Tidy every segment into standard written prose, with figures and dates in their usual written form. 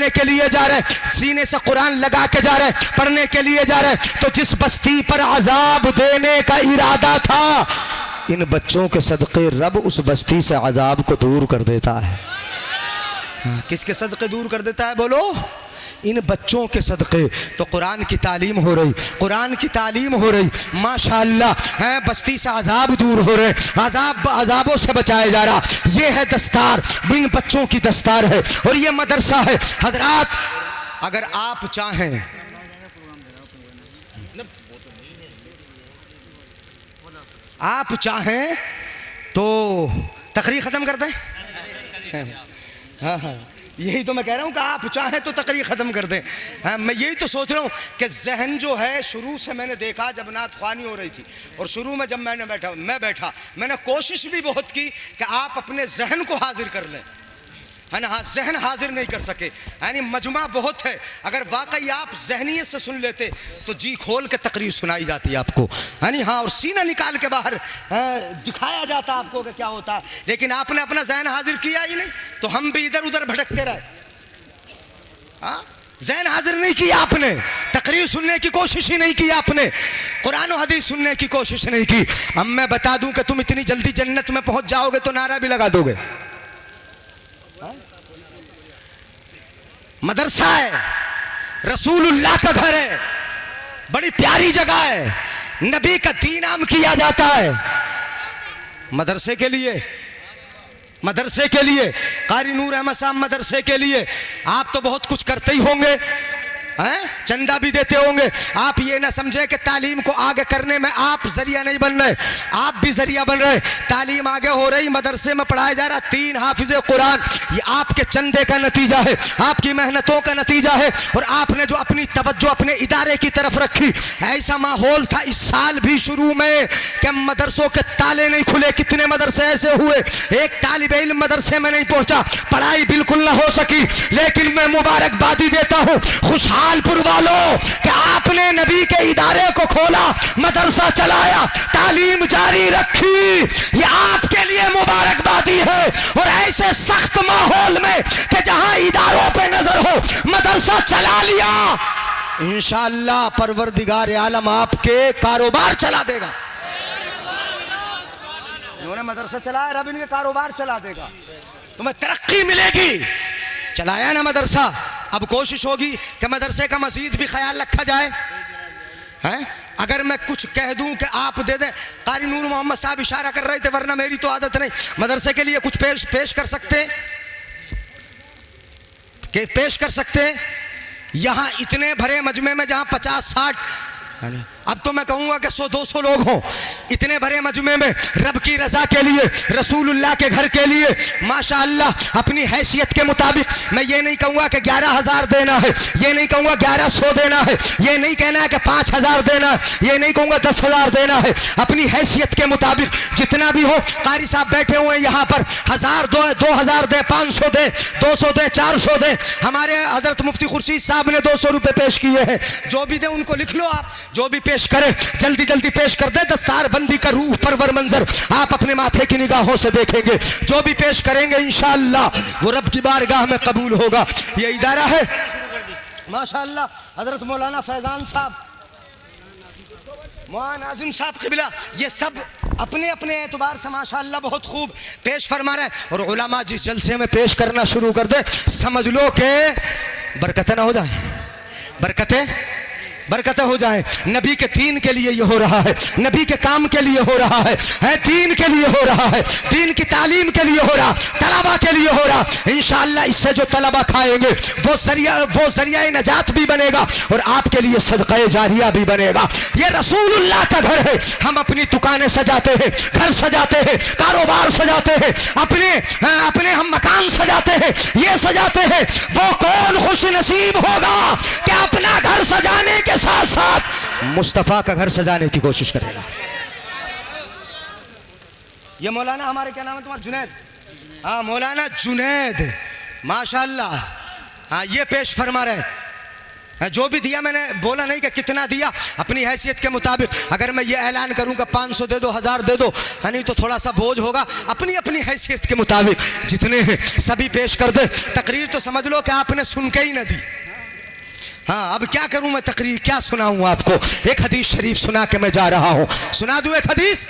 पढ़ने के लिए जा रहे, सीने से कुरान लगा के जा रहे, पढ़ने के लिए जा रहे, तो जिस बस्ती पर अजाब देने का इरादा था, इन बच्चों के सदक़े रब उस बस्ती से अजाब को दूर कर देता है। किसके सदक़े दूर कर देता है बोलो? इन बच्चों के सदक़े। तो कुरान की तालीम हो रही, कुरान की तालीम हो रही, माशाअल्लाह है, बस्ती से अजाब दूर हो रहे, अजाबों से बचाया जा रहा। ये है दस्तार, इन बच्चों की दस्तार है और ये मदरसा है। हजरात, अगर आप चाहें, आप चाहें तो तकरीर ख़त्म कर दें। हाँ हाँ, यही तो मैं कह रहा हूँ कि आप चाहें तो तकरीर ख़त्म कर दें। हाँ, मैं यही तो सोच रहा हूँ कि जहन जो है, शुरू से मैंने देखा जब नात ख्वानी हो रही थी और शुरू में जब मैं बैठा, मैंने कोशिश भी बहुत की कि आप अपने जहन को हाजिर कर लें, है ना। हाँ, जहन हाजिर नहीं कर सके, यानी मजमा बहुत है। अगर वाकई आप जहनियत से सुन लेते तो जी खोल के तकरीर सुनाई जाती है आपको, है नी। हाँ, और सीना निकाल के बाहर दिखाया जाता आपको कि क्या होता है, लेकिन आपने अपना जहन हाजिर किया ही नहीं, तो हम भी इधर उधर भटकते रहे। हाँ, जहन हाजिर नहीं किया आपने, तकरीर सुनने की कोशिश ही नहीं की आपने, कुरान और हदीस सुनने की कोशिश नहीं की। अब मैं बता दूं कि तुम इतनी जल्दी जन्नत में पहुंच जाओगे तो नारा भी लगा दोगे। मदरसा है, रसूलुल्लाह का घर है, बड़ी प्यारी जगह है, नबी का दीन आम किया जाता है। मदरसे के लिए, मदरसे के लिए, कारी नूर अहमद साहब मदरसे के लिए आप तो बहुत कुछ करते ही होंगे, हैं, चंदा भी देते होंगे। आप ये ना समझे कि तालीम को आगे करने में आप जरिया नहीं बन रहे, आप भी जरिया बन रहे। तालीम आगे हो रही, मदरसे में पढ़ाया जा रहा 3 हाफिज़े कुरान, ये आपके चंदे का नतीजा है, आपकी मेहनतों का नतीजा है। और आपने जो अपनी तवज्जो अपने इदारे की तरफ रखी, ऐसा माहौल था इस साल भी शुरू में कि मदरसों के ताले नहीं खुले। कितने मदरसे ऐसे हुए, एक तालिबे इल्म मदरसे में नहीं पहुंचा, पढ़ाई बिल्कुल ना हो सकी। लेकिन मैं मुबारकबादी देता हूँ खुशहालपुर वालों कि आपने नबी के इदारे को खोला, मदरसा चलाया, तालीम जारी रखी, ये आपके लिए मुबारकबादी है। और ऐसे सख्त माहौल में कि जहां इदारों पे नजर हो, मदरसा चला लिया, इंशाअल्लाह परवरदिगार आलम आपके कारोबार चला देगा। उन्होंने मदरसा चलाया, रब इनके कारोबार चला देगा, तुम्हें तरक्की मिलेगी। चलाया ना मदरसा, अब कोशिश होगी कि मदरसे का मजीद भी ख्याल रखा जाए, हैं। अगर मैं कुछ कह दूं कि आप दे दें, कारी नूर मोहम्मद साहब इशारा कर रहे थे, वरना मेरी तो आदत नहीं। मदरसे के लिए कुछ पेश कर सकते हैं, पेश कर सकते हैं। यहाँ इतने भरे मजमे में जहाँ 50-60, अब तो मैं कहूँगा कि 100-200 लोग हों, इतने बड़े मजमे में रब की रज़ा के लिए, रसूलुल्लाह के घर के लिए, माशाअल्लाह अपनी हैसियत के मुताबिक, मैं ये नहीं कहूँगा कि 11,000 देना है, ये नहीं कहूँगा 1100 देना है, ये नहीं कहना है कि 5,000 देना है, ये नहीं कहूँगा 10,000 देना है। अपनी हैसियत के मुताबिक जितना भी हो, कारी साहब बैठे हुए हैं यहाँ पर, 1000 दो, 2000 दे, 500 दे, 200 दे, 400 दे। हमारे हजरत मुफ्ती खुर्शीद साहब ने 200 रुपये पेश किए हैं, जो भी दे उनको लिख लो आप, जो भी पेश करें जल्दी जल्दी पेश कर दे। दस्तार बंदी का रूह परवर मंजर आप अपने माथे की निगाहों से देखेंगे, जो भी पेश करेंगे इंशाअल्लाह वो रब की बारगाह में कबूल होगा। ये इदारा है माशाअल्लाह, हजरत मौलाना फैजान साहब, मौलाना नाज़िम साहब क़िबला, ये सब अपने अपने एतबार से माशाअल्लाह बहुत खूब पेश फरमा रहे हैं। और उलमा जिस जलसे में पेश करना शुरू कर दे, समझ लो कि बरकतें ना हो जाए, बरकतें हो जाए। नबी के दीन के लिए ये हो रहा है, नबी के काम के लिए हो रहा है, दीन के लिए हो रहा है, दीन की तालीम के लिए हो रहा, तलबा के लिए हो रहा। इंशाअल्लाह इससे जो तलबा खाएंगे वो जरिया नजात भी बनेगा और आपके लिए सदका जारिया भी बनेगा। ये रसूलुल्लाह का घर है। हम अपनी दुकानें सजाते हैं, घर सजाते हैं, कारोबार सजाते हैं, अपने हम मकान सजाते हैं, ये सजाते हैं। वो कौन खुश नसीब होगा कि अपना घर सजाने के साथ साथ मुस्तफा का घर सजाने की कोशिश करेगा। ये मौलाना हमारे, क्या नाम है तुम्हारा, जुनैद, हाँ मौलाना जुनैद माशाअल्लाह, हाँ ये पेश फरमा रहे। जो भी दिया मैंने बोला नहीं कि कितना दिया, अपनी हैसियत के मुताबिक। अगर मैं ये ऐलान करूंगा 500 दे दो, 1000 दे दो, है नहीं, तो थोड़ा सा बोझ होगा। अपनी अपनी हैसियत के मुताबिक जितने हैं सभी पेश कर दे। तकरीर तो समझ लो कि आपने सुन के ही न दी। हाँ, अब क्या करूं मैं, तकरीर क्या सुनाऊं आपको। एक हदीस शरीफ सुना के मैं जा रहा हूं। सुना दूं एक हदीस?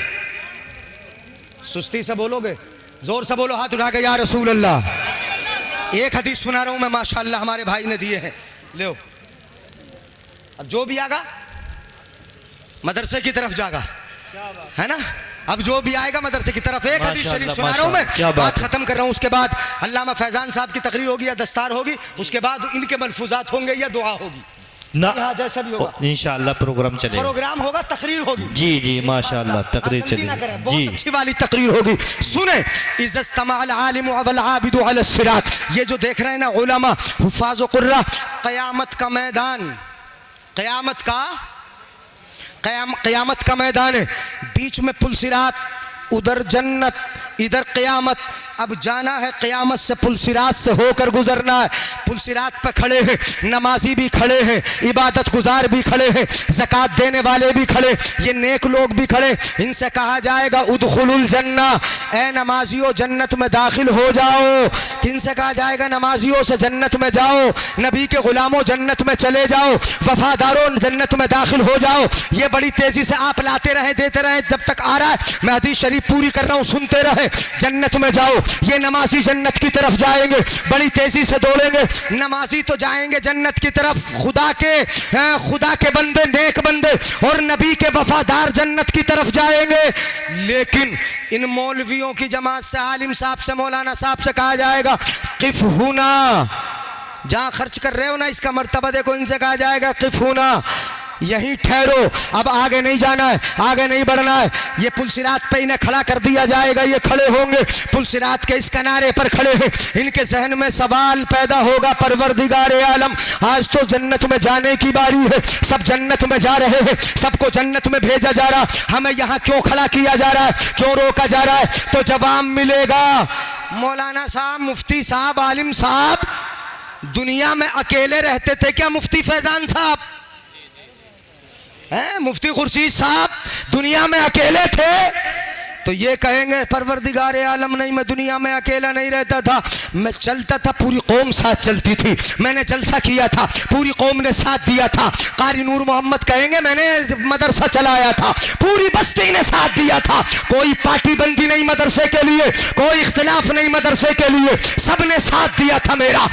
सुस्ती से बोलोगे, जोर से बोलो, हाथ उठा के, या रसूल अल्लाह। एक हदीस सुना रहा हूं मैं, माशाअल्लाह हमारे भाई ने दिए हैं। लो, अब जो भी आएगा मदरसे की तरफ जाएगा, है ना। अब जो भी आएगा मदरसे की तरफ। एक हदीस शरीफ सुना रहा हूं मैं, बात खत्म कर रहा हूं। उसके बाद अल्लामा फैजान साहब की तकरीर होगी या दस्तार होगी, उसके बाद इनके मलफूजात होंगे या दुआ होगी ना, जैसा भी होगा इंशाअल्लाह प्रोग्राम चलेगा। प्रोग्राम होगा, तकरीर होगी। जी जी माशाअल्लाह, तकरीर चलेगी, बहुत अच्छी वाली तकरीर होगी। सुने, इज़्तमाअल आलिम वल आबिदु अला सिरात। ये जो देख रहे हैं ना उलमा, हुफ़ाज़ व कुर्रा, क़यामत का मैदान, क़यामत का मैदान है। बीच में पुल सिरात, उधर जन्नत, इधर क़यामत। अब जाना है क़यामत से, पुल सिरात से होकर गुजरना है। पुल सिरात पे खड़े हैं, नमाजी भी खड़े हैं, इबादत गुजार भी खड़े हैं, ज़कात देने वाले भी खड़े, ये नेक लोग भी खड़े। इनसे कहा जाएगा उदखुलुल जन्ना, ए नमाजियों जन्नत में दाखिल हो जाओ। किनसे कहा जाएगा? नमाजियों से, जन्नत में जाओ। नबी के गुलामों जन्नत में चले जाओ, वफादारों जन्नत में दाखिल हो जाओ। ये बड़ी तेज़ी से आप लाते रहे, देते रहे, जब तक आ रहा है। मैं हदीस शरीफ पूरी कर रहा हूँ, सुनते रहे। जन्नत में जाओ, ये नमाजी जन्नत की तरफ जाएंगे, बड़ी तेजी से दौड़ेंगे। नमाजी तो जाएंगे जन्नत की तरफ, खुदा के बंदे, नेक बंदे और नबी के वफादार जन्नत की तरफ जाएंगे। लेकिन इन मौलवियों की जमात से, आलिम साहब से, मौलाना साहब से कहा जाएगा किफ हुना, जहां खर्च कर रहे हो ना इसका मर्तबा देखो। इनसे कहा जाएगा किफ हुना, यहीं ठहरो, अब आगे नहीं जाना है, आगे नहीं बढ़ना है। ये पुल सिरात पे इन्हें खड़ा कर दिया जाएगा। ये खड़े होंगे पुल सिरात के इस किनारे पर खड़े हैं। इनके जहन में सवाल पैदा होगा, परवरदिगारे आलम, आज तो जन्नत में जाने की बारी है, सब जन्नत में जा रहे हैं, सबको जन्नत में भेजा जा रहा, हमें यहाँ क्यों खड़ा किया जा रहा है, क्यों रोका जा रहा है? तो जवाब मिलेगा, मौलाना साहब, मुफ्ती साहब, आलिम साहब दुनिया में अकेले रहते थे क्या? मुफ्ती फैजान साहब हैं, मुफ्ती खुर्शीद साहब दुनिया में अकेले थे? तो ये कहेंगे परवरदिगारे आलम नहीं, मैं दुनिया में अकेला नहीं रहता था, मैं चलता था, पूरी कौम साथ चलती थी, मैंने जलसा किया था, पूरी कौम ने साथ दिया था। कारी नूर मोहम्मद कहेंगे मैंने मदरसा चलाया था, पूरी बस्ती ने साथ दिया था, कोई पार्टी बंदी नहीं मदरसे के लिए, कोई इख्तिलाफ नहीं मदरसे के लिए, सब ने साथ दिया था मेरा।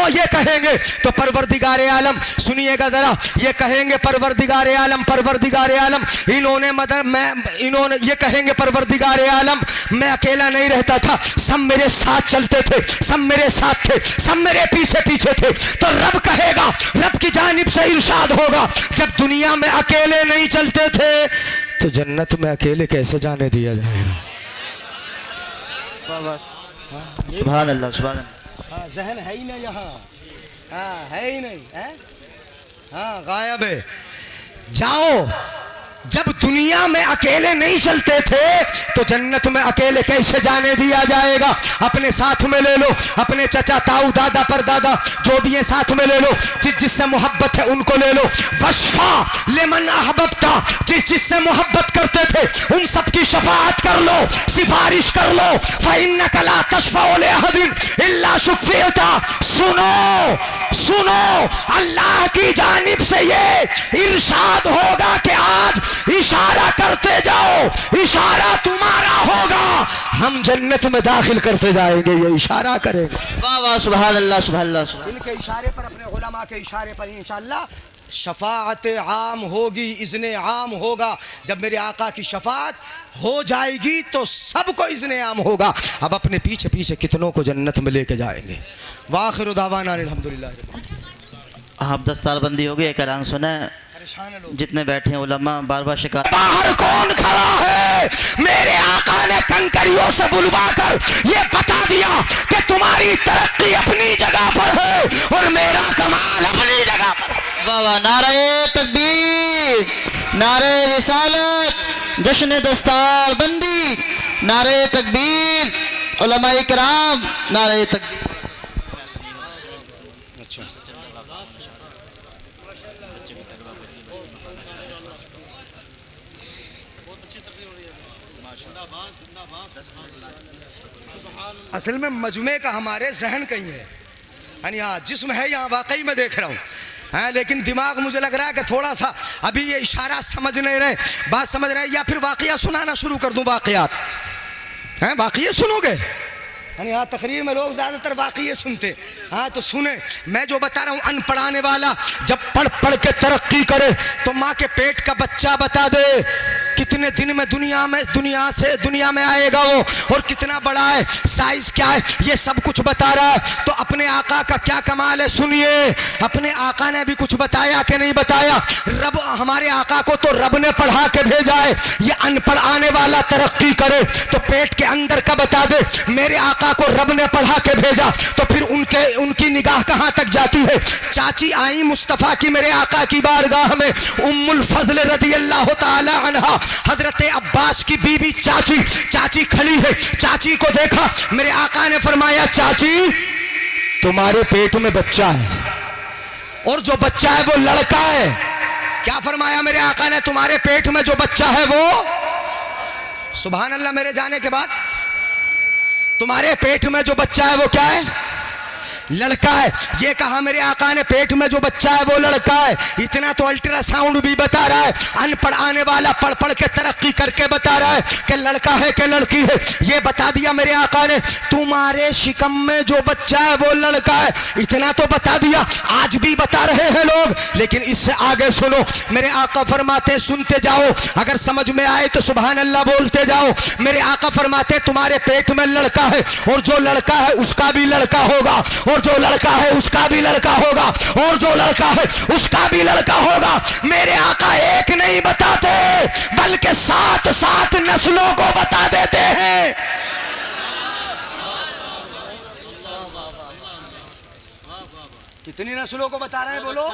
ये कहेंगे तो परवरदिगारे आलम सुनिएगा जरा, ये कहेंगे परवरदिगारे आलम, परवरदिगारे आलम, इन्होंने ये कहेंगे परवरदिगारे आलम मैं अकेला नहीं रहता था, सब मेरे साथ चलते थे, सब मेरे साथ थे, सब मेरे पीछे पीछे थे। तो रब कहेगा, रब की जानिब से इरशाद होगा, जब दुनिया में अकेले नहीं चलते थे तो जन्नत में अकेले कैसे जाने दिया जाएगा? सुभान अल्लाह, सुभान अल्लाह। जहन है ही नहीं यहाँ, है ही नहीं है, गायब है। जाओ, जब दुनिया में अकेले नहीं चलते थे तो जन्नत में अकेले कैसे जाने दिया जाएगा? अपने साथ में ले लो, अपने चचा, ताऊ, दादा, परदादा जो भी है साथ में ले लो, जिससे मोहब्बत है उनको ले लो। वशफा लिमन अहबब्ता, जिससे मोहब्बत करते थे उन सब की शफाअत कर लो, सिफारिश कर लो। फइन्नका ला तशफअ लिअहदिन इल्ला शुफ़िअता। सुनो, अल्लाह की जानिब से ये इरशाद होगा कि आज इशारा करते जाओ, इशारा तुम्हारा होगा, हम जन्नत में दाखिल करते जाएंगे, ये इशारा करेंगे। वाह वाह, सुभान अल्लाह, सुभान अल्लाह। इनके इशारे पर, अपने उलमा के इशारे पर इंशाअल्लाह शफाअत आम होगी, इज़्ने आम होगा। जब मेरे आका की शफाअत हो जाएगी तो सबको इज़्ने आम होगा। अब अपने पीछे पीछे कितनों को जन्नत में लेके जाएंगे। वाखिरु दावाना अल्हम्दुलिल्लाह। आप दस्तारबंदी होगी, एक ऐलान सुना, जितने बैठे हैं उलमा बार बार शिकायत। बाहर कौन खड़ा है? मेरे आका ने कंकरियों से बुलवाकर ये बता दिया कि तुम्हारी तरक्की अपनी जगह पर है और मेरा कमाल अपनी जगह पर। वाह वाह, नारे तकबीर, नारे रिसालत, जश्न दस्तारबंदी, नारे तकबीर, उलमाए किराम, नारे तकबीर। असल में मजमे का हमारे जहन कहीं है, यानी हाँ जिस्म है यहाँ वाकई में देख रहा हूँ, हाँ, लेकिन दिमाग मुझे लग रहा है कि थोड़ा सा अभी ये इशारा समझ नहीं रहे, बात समझ रहे, या फिर वाकया सुनाना शुरू कर दूं, वाकयात हैं, वाकये सुनोगे? यानी हाँ तकरीर में लोग ज़्यादातर वाकये सुनते, हाँ तो सुने, मैं जो बता रहा हूँ, अनपढ़ाने वाला जब पढ़ पढ़ के तरक्की करे तो माँ के पेट का बच्चा बता दे कितने दिन में दुनिया में आएगा वो, और कितना बड़ा है, साइज क्या है, ये सब कुछ बता रहा है। तो अपने आका का क्या कमाल है, सुनिए, अपने आका ने भी कुछ बताया कि नहीं बताया? रब, हमारे आका को तो रब ने पढ़ा के भेजा है, ये अनपढ़ आने वाला तरक्की करे तो पेट के अंदर का बता दे। मेरे आका को रब ने पढ़ा के भेजा तो फिर उनकी निगाह कहाँ तक जाती है? चाची आई मुस्तफ़ा की मेरे आका की बारगाह में, उम्मुल फजल रज़ियल्लाहु ताला अन्हा, हजरत अब्बास की बीबी चाची खड़ी है। चाची को देखा, मेरे आका ने फरमाया, चाची तुम्हारे पेट में बच्चा है, और जो बच्चा है वो लड़का है। क्या फरमाया मेरे आका ने? तुम्हारे पेट में जो बच्चा है वो, सुभान अल्लाह, मेरे जाने के बाद तुम्हारे पेट में जो बच्चा है वो क्या है? लड़का है। ये कहा मेरे आका ने, पेट में जो बच्चा है वो लड़का है। इतना तो अल्ट्रासाउंड भी बता रहा है, अनपढ़ आने वाला पढ़ पढ़ के तरक्की करके बता रहा है कि लड़का है कि लड़की है। ये बता दिया मेरे आका ने, तुम्हारे शिकम में जो बच्चा है वो लड़का है। इतना तो बता दिया, आज भी बता रहे हैं लोग, लेकिन इससे आगे सुनो, मेरे आका फरमाते, सुनते जाओ, अगर समझ में आए तो सुभान अल्लाह बोलते जाओ। मेरे आका फरमाते, तुम्हारे पेट में लड़का है, और जो लड़का है उसका भी लड़का होगा, और जो लड़का है उसका भी लड़का होगा, और जो लड़का है उसका भी लड़का होगा। मेरे आका एक नहीं बताते, बल्कि 7 नस्लों को बता देते हैं। कितनी नस्लों को बता रहे हैं बोलो?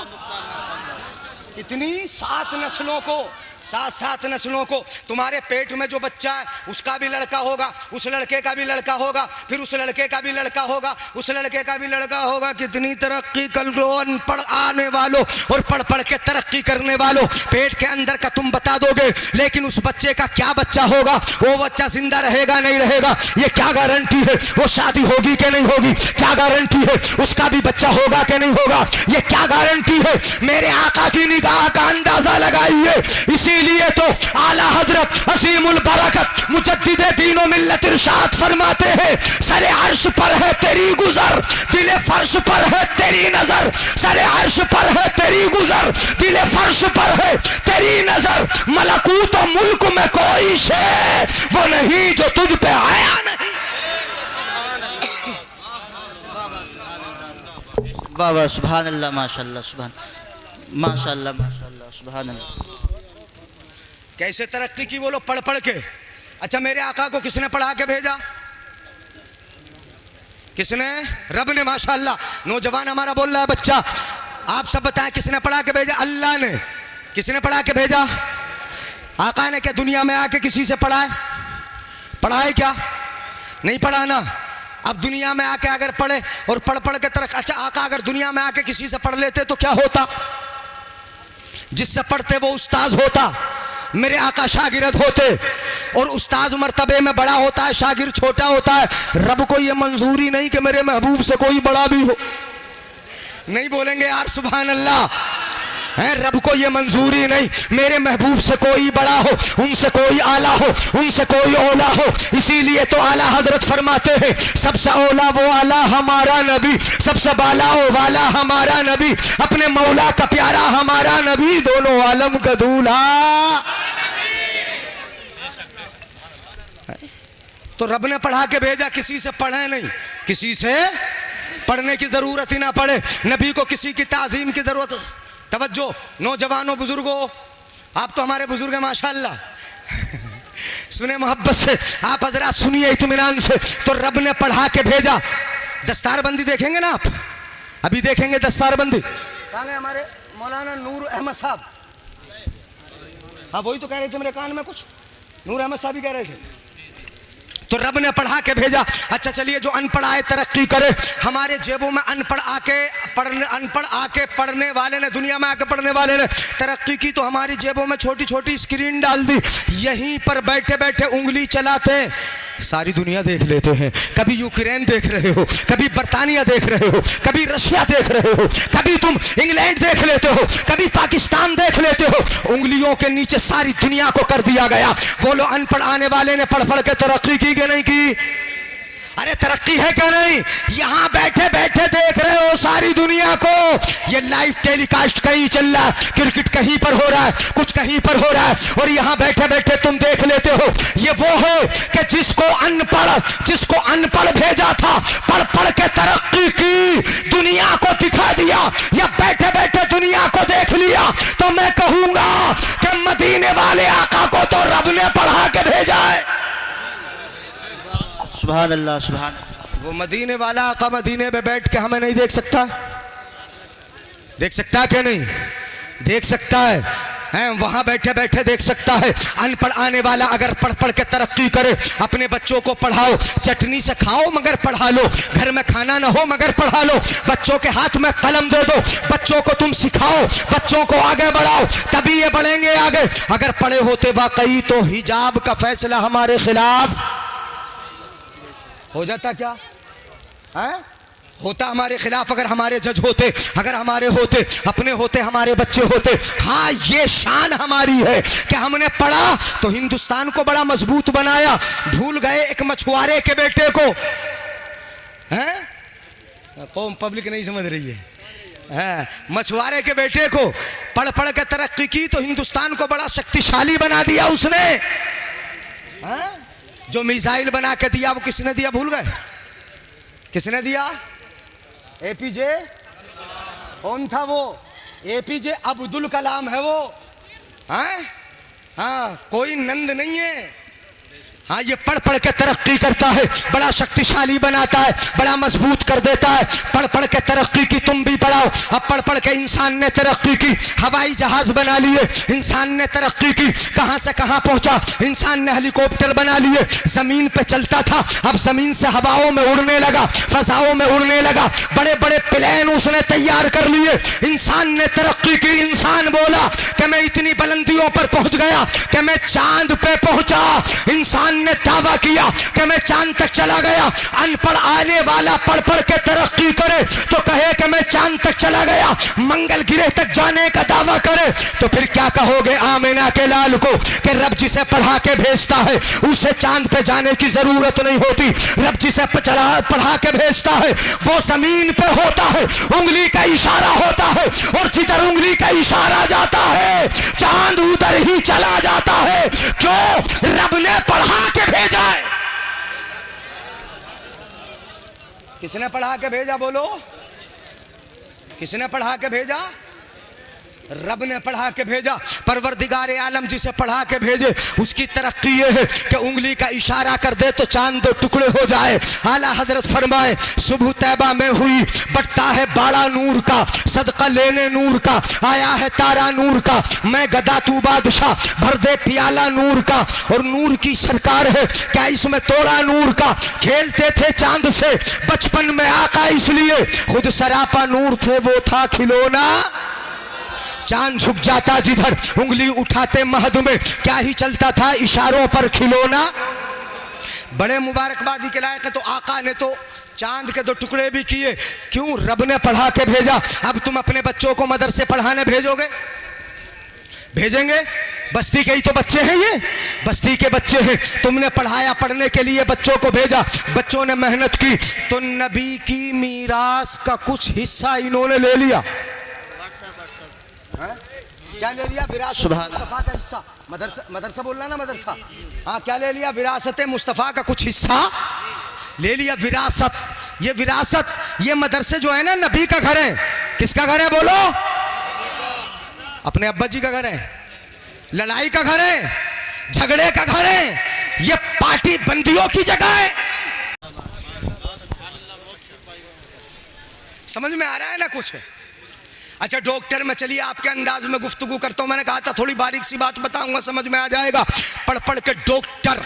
कितनी? 7 नस्लों को, 7 नस्लों को। तुम्हारे पेट में जो बच्चा है उसका भी लड़का होगा, उस लड़के का भी लड़का होगा, फिर उस लड़के का भी लड़का होगा, उस लड़के का भी लड़का होगा। कितनी तरक्की कर लो अनपढ़ आने वालों और पढ़ पढ़ के तरक्की करने वालों। पेट के अंदर का तुम बता दोगे, लेकिन उस बच्चे का क्या बच्चा होगा? वो बच्चा जिंदा रहेगा नहीं रहेगा, ये क्या गारंटी है? वो शादी होगी कि नहीं होगी, क्या गारंटी है? उसका भी बच्चा होगा कि नहीं होगा, ये क्या गारंटी है? मेरे आका की निगाह का अंदाजा लगाइए। इसीलिए तो आला हजरत असीमुल बरकत मुजद्दिदे दीनो मिल्लत इरशाद फरमाते हैं, सरे अर्श पर है तेरी गुजर, दिले फर्श पर है तेरी नजर। सरे अर्श पर है तेरी गुजर, दिले फर्श पर है तेरी नजर। मलकूत और मुल्क में कोई शे वो नहीं जो तुझ पे आया नहीं। वाह वाह, सुभान अल्लाह, माशाअल्लाह, सुभान माशाअल्लाह, माशाअल्लाह, सुभान अल्लाह। कैसे तरक्की की बोलो? पढ़ पढ़ के। अच्छा, मेरे आका को किसने पढ़ा के भेजा? किसने? रब ने, माशाअल्लाह। नौजवान हमारा बोल रहा है, बच्चा, आप सब बताएं किसने पढ़ा के भेजा? अल्लाह ने। किसने पढ़ा के भेजा? आका ने। क्या दुनिया में आके किसी से पढ़ा है? पढ़ा है क्या? नहीं पढ़ा ना। अब दुनिया में आके अगर पढ़े और पढ़ पढ़ के तरक्की, अच्छा आका अगर दुनिया में आके किसी से पढ़ लेते तो क्या होता? जिससे पढ़ते वो उस्ताद होता, मेरे आका शागिर्द होते, और उस्ताद मर्तबे में बड़ा होता है, शागिर्द छोटा होता है। रब को ये मंजूरी नहीं कि मेरे महबूब से कोई बड़ा भी हो। नहीं बोलेंगे यार सुभान अल्लाह? है, रब को ये मंजूरी नहीं मेरे महबूब से कोई बड़ा हो, उनसे कोई आला हो, उनसे कोई ओला हो। इसीलिए तो आला हजरत फरमाते हैं, सबसे ओला वो आला हमारा नबी, सबसे बाला वो वाला हमारा नबी, अपने मौला का प्यारा हमारा नबी, दोनों आलम का दूल्हा। तो रब ने पढ़ा के भेजा, किसी से पढ़े नहीं, किसी से पढ़ने की जरूरत ही ना पड़े। नबी को किसी की ताजीम की जरूरत। तवज्जो नौजवानों, बुजुर्गों, आप तो हमारे बुजुर्ग हैं माशाअल्लाह। सुने मोहब्बत से, आप हजरात सुनिए इत्मीनान से। तो रब ने पढ़ा के भेजा। दस्तारबंदी देखेंगे ना आप, अभी देखेंगे दस्तारबंदी। कहाँ गए हमारे मौलाना नूर अहमद साहब? हाँ वही तो कह रहे थे मेरे कान में कुछ, नूर अहमद साहब ही कह रहे थे। तो रब ने पढ़ा के भेजा। अच्छा चलिए, जो अनपढ़ आए तरक्की करे, हमारे जेबों में अनपढ़ आके पढ़ने वाले ने, दुनिया में आके पढ़ने वाले ने तरक्की की, तो हमारी जेबों में छोटी छोटी स्क्रीन डाल दी, यहीं पर बैठे बैठे उंगली चलाते हैं, सारी दुनिया देख लेते हैं। कभी यूक्रेन देख रहे हो, कभी बर्तानिया देख रहे हो, कभी रशिया देख रहे हो, कभी तुम इंग्लैंड देख लेते हो, कभी पाकिस्तान देख लेते हो, उंगलियों के नीचे सारी दुनिया को कर दिया गया। बोलो अनपढ़ आने वाले ने पढ़ पढ़ के तरक्की की कि नहीं की? अरे तरक्की है क्या नहीं? यहां बैठे बैठे देख रहे हो सारी दुनिया को, ये लाइव टेलीकास्ट कहीं चल रहा है, क्रिकेट कहीं पर हो रहा है, कुछ कहीं पर हो रहा है, और यहां बैठे बैठे तुम देख लेते हो। ये वो है कि जिसको अनपढ़ भेजा था, पढ़ पढ़ के तरक्की की, दुनिया को दिखा दिया, या बैठे बैठे दुनिया को देख लिया। तो मैं कहूंगा कि मदीने वाले आका को तो रब ने पढ़ा के भेजा है। सुभान अल्लाह, सुभान अल्लाह। वो मदीने वाला आका मदीने में बैठ के हमें नहीं देख सकता? देख सकता है क्या नहीं? देख सकता है, वहां बैठे बैठे देख सकता है। अनपढ़ आने वाला अगर पढ़ पढ़ के तरक्की करे, अपने बच्चों को पढ़ाओ, चटनी से खाओ मगर पढ़ा लो, घर में खाना ना हो मगर पढ़ा लो, बच्चों के हाथ में कलम दे दो, बच्चों को तुम सिखाओ, बच्चों को आगे बढ़ाओ, तभी ये बढ़ेंगे आगे। अगर पढ़े होते वाकई तो हिजाब का फैसला हमारे खिलाफ हो जाता क्या? है? होता हमारे खिलाफ। अगर हमारे जज होते, अगर हमारे होते, अपने होते, हमारे बच्चे होते। हाँ, ये शान हमारी है कि हमने पढ़ा तो हिंदुस्तान को बड़ा मजबूत बनाया। भूल गए एक मछुआरे के बेटे को, हैं? कौम पब्लिक नहीं समझ रही है। मछुआरे के बेटे को पढ़ पढ़ के तरक्की की तो हिंदुस्तान को बड़ा शक्तिशाली बना दिया उसने। जो मिसाइल बना के दिया वो किसने दिया? भूल गए? किसने दिया? एपीजे। कौन था वो? एपीजे अब्दुल कलाम है वो। हाँ, कोई नंद नहीं है। हाँ, ये पढ़ पढ़ के तरक्की करता है, बड़ा शक्तिशाली बनाता है, बड़ा मजबूत कर देता है। पढ़ पढ़ के तरक्की की, तुम भी पढ़ाओ। अब पढ़ पढ़ के इंसान ने तरक्की की, हवाई जहाज बना लिए, इंसान ने तरक्की की, कहां से कहां पहुंचा। इंसान ने हेलीकॉप्टर बना लिए, जमीन पे चलता था, अब जमीन से हवाओं में उड़ने लगा, फजाओं में उड़ने लगा, बड़े बड़े प्लेन उसने तैयार कर लिए। इंसान ने तरक्की की, इंसान बोला कि मैं इतनी बुलंदियों पर पहुंच गया कि मैं चांद पे पहुंचा। इंसान ने दावा किया कि मैं चांद तक चला गया। अनपढ़ आने वाला पढ़ पढ़ के तरक्की करे तो कहे कि मैं चांद तक चला गया, मंगल ग्रह तक जाने का दावा करे, तो फिर क्या कहोगे आमिना के लाल को कि रब जिसे पढ़ा के भेजता है उसे चांद पे जाने की जरूरत नहीं होती। रब जिसे पढ़ा के भेजता है वो जमीन पे होता है, उंगली का इशारा होता है, और जिधर उंगली का इशारा जाता है चांद उधर ही चला जाता है। क्यों? रब ने पढ़ा के भेजा है। किसने पढ़ा के भेजा? बोलो, किसने पढ़ा के भेजा? रब ने पढ़ा के भेजा। परवरदिगार आलम जिसे पढ़ा के भेजे उसकी तरक्की ये है कि उंगली का इशारा कर दे तो चांद दो टुकड़े हो जाए। आला हजरत फरमाए, सुबह तैबा में हुई, बटता है बाड़ा नूर का, सदका लेने नूर का, आया है तारा नूर का, मैं गदा तू बादशाह, भर दे पियाला नूर का। और नूर की सरकार है, क्या इसमें तोड़ा नूर का। खेलते थे चांद से बचपन में आका, इसलिए खुद सरापा नूर थे, वो था खिलौना। चांद झुक जाता जिधर, उंगली उठाते महद में, क्या ही चलता था इशारों पर खिलौना। बड़े मुबारकबादी के लायक है। तो आका ने तो चांद के दो टुकड़े भी किए, क्यों? रब ने पढ़ा के भेजा। अब तुम अपने बच्चों को मदरसे पढ़ाने भेजोगे? भेजेंगे? बस्ती के ही तो बच्चे हैं, ये बस्ती के बच्चे हैं। तुमने पढ़ाया, पढ़ने के लिए बच्चों को भेजा, बच्चों ने मेहनत की, तो नबी की मीरास का कुछ हिस्सा इन्होंने ले लिया। क्या ले लिया? विरासत मुस्तफा का हिस्सा। मदरसा बोलना ना, मदरसा। हाँ, क्या ले लिया? विरासत मुस्तफा का कुछ हिस्सा ले लिया। विरासत, ये विरासत, ये मदरसे जो है ना, नबी का घर है। किसका घर है? बोलो। अपने अब्बा जी का घर है, लड़ाई का घर है, झगड़े का घर है, ये पार्टी बंदियों की जगह है। समझ में आ रहा है ना कुछ? अच्छा, डॉक्टर में चलिए आपके अंदाज में गुफ्तगू करता हूं। मैंने कहा था थोड़ी बारीक सी बात बताऊंगा, समझ में आ जाएगा। पढ़ पढ़ के डॉक्टर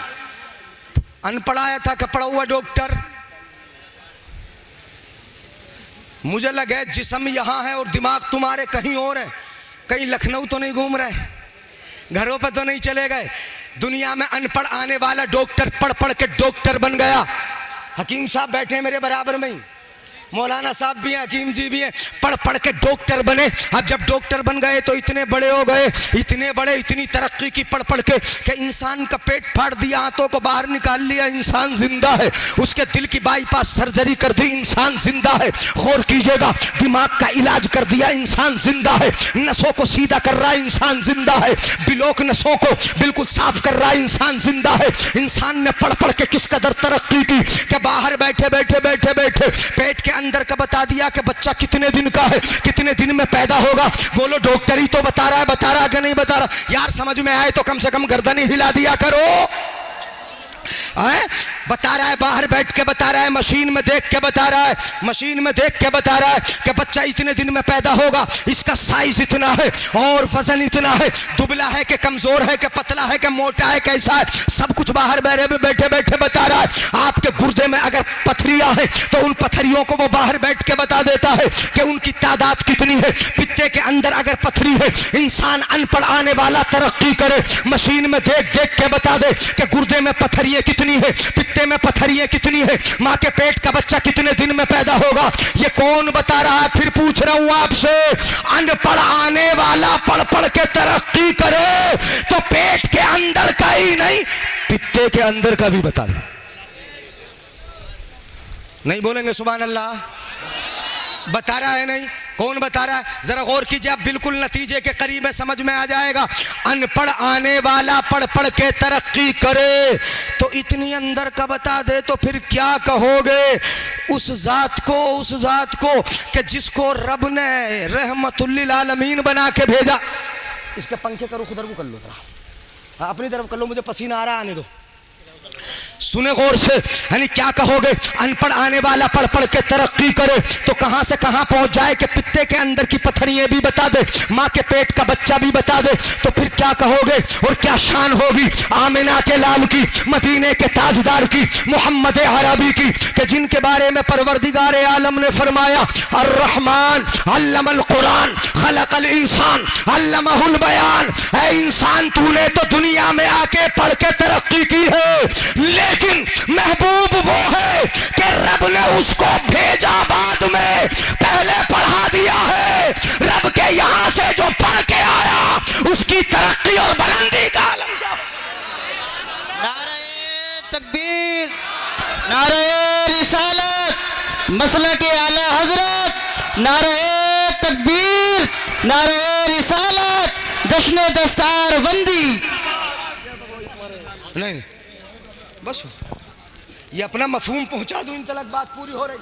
अनपढ़ आया था कि पढ़ा हुआ डॉक्टर? मुझे लगे जिस्म यहाँ है और दिमाग तुम्हारे कहीं और है। कहीं लखनऊ तो नहीं घूम रहे, घरों पर तो नहीं चले गए। दुनिया में अनपढ़ आने वाला डॉक्टर पढ़ पढ़ के डॉक्टर बन गया। हकीम साहब बैठे हैं मेरे बराबर में ही, मौलाना साहब भी हैं, हकीम जी भी हैं, पढ़ पढ़ के डॉक्टर बने। अब जब डॉक्टर बन गए तो इतने बड़े हो गए, इतने बड़े, इतनी तरक्की की पढ़ पढ़ के कि इंसान का पेट फाड़ दिया, आंतों को बाहर निकाल लिया, इंसान जिंदा है। उसके दिल की बाईपास सर्जरी कर दी, इंसान जिंदा है। गौर कीजिएगा, दिमाग का इलाज कर दिया, इंसान जिंदा है। नसों को सीधा कर रहा है, इंसान जिंदा है। बिलोक नसों को बिल्कुल साफ कर रहा है, इंसान जिंदा है। इंसान ने पढ़ पढ़ के किस कदर तरक्की की कि बाहर बैठे बैठे बैठे बैठे पेट के अंदर का बता दिया कि बच्चा कितने दिन का है, कितने दिन में पैदा होगा। बोलो डॉक्टर ही तो बता रहा है कि नहीं बता रहा? यार समझ में आए तो कम से कम गर्दन ही हिला दिया करो। बता रहा है, बाहर बैठ के बता रहा है, मशीन में देख के बता रहा है, मशीन में देख के बता रहा है कि बच्चा इतने दिन में पैदा होगा, इसका साइज इतना है और वजन इतना है, दुबला है कि कमजोर है कि पतला है कि मोटा है, कैसा है, सब कुछ बाहर बैठे बैठे बता रहा है। आपके गुर्दे में अगर पथरियां हैं तो उन पथरियों को वो बाहर बैठ के बता देता है कि उनकी तादाद कितनी है। पित्ते के अंदर अगर पथरी है, इंसान अनपढ़ आने वाला तरक्की करे, मशीन में देख देख के बता दे कि गुर्दे में पथरियां कितनी है, पित्ते में पथरियां कितनी है, मां के पेट का बच्चा कितने दिन में पैदा होगा। ये कौन बता रहा है? फिर पूछ रहा हूं आपसे, अनपढ़ आने वाला पढ़ पढ़ के तरक्की करे तो पेट के अंदर का ही नहीं, पित्ते के अंदर का भी बता दे। नहीं बोलेंगे सुभान अल्लाह? बता रहा है नहीं? कौन बता रहा है? जरा गौर कीजिए, आप बिल्कुल नतीजे के करीब है, समझ में आ जाएगा। अनपढ़ आने वाला पढ़ पढ़ के तरक्की करे तो इतनी अंदर का बता दे तो फिर क्या कहोगे उस जात को कि जिसको रब ने रहमतुल लिल आलमीन बना के भेजा। इसके पंखे करो, खुद को कर लो जरा, अपनी तरफ कर लो, मुझे पसीना आ रहा है, आने दो। सुने गौर से, यानी क्या कहोगे? अनपढ़ आने वाला पढ़ पढ़ के तरक्की करे तो कहां से कहां पहुंच जाए कि पित्ते के अंदर की पथरियां भी बता दे, मां के पेट का बच्चा भी बता दे, तो फिर क्या कहोगे? और क्या शान होगी आमिना के लाल की, मदीने के ताजदार की, मोहम्मद अरबी की, कि जिनके बारे में परवरदिगार आलम ने फरमाया, अर्रहमान अल्लमल कुरान खलकल इंसान अल्लमहुल बयान। ऐ इंसान, तूने तो दुनिया में आके पढ़ के तरक्की की है, लेकिन महबूब वो है कि रब ने उसको भेजा बाद में, पहले पढ़ा दिया है। रब के यहां से जो पढ़ के आया उसकी तरक्की और बुलंदी का आलम क्या? नारे तकबीर, नारे रिसालत, मसलक आला हजरत, नारे तकबीर, नारे रिसालत, जश्न दस्तार बंदी। नहीं बस ये अपना मफहूम पहुंचा दूं, इन तक बात पूरी हो रही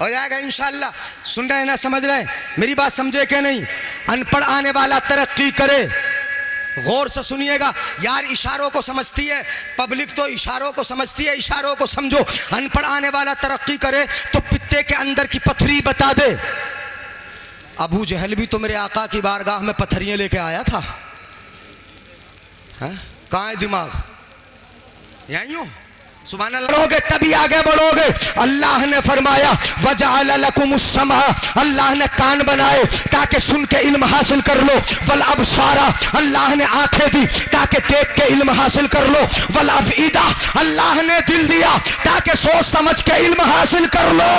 हो जाएगा इंशाअल्लाह। सुन रहे हैं ना, समझ रहे हैं मेरी बात? समझे क्या नहीं? अनपढ़ आने वाला तरक्की करे, गौर से सुनिएगा यार। इशारों को समझती है पब्लिक, तो इशारों को समझती है, इशारों को समझो। अनपढ़ आने वाला तरक्की करे तो पित्ते के अंदर की पथरी बता दे। अबू जहल भी तो मेरे आका की बारगाह में पथरियां लेके आया था। कहाँ है दिमाग? यहीं हो? सुभान अल्लाह बढ़ोगे तभी आगे बढ़ोगे। अल्लाह ने फरमाया वजअल लकुमुस समा, अल्लाह ने कान बनाए ताकि सुन के इल्म हासिल कर लो। वल अबसारा, अल्लाह ने आंखें दी ताकि देख के इल्म हासिल कर लो। वल अफईदा, अल्लाह ने दिल दिया ताकि सोच समझ के इल्म हासिल कर लो।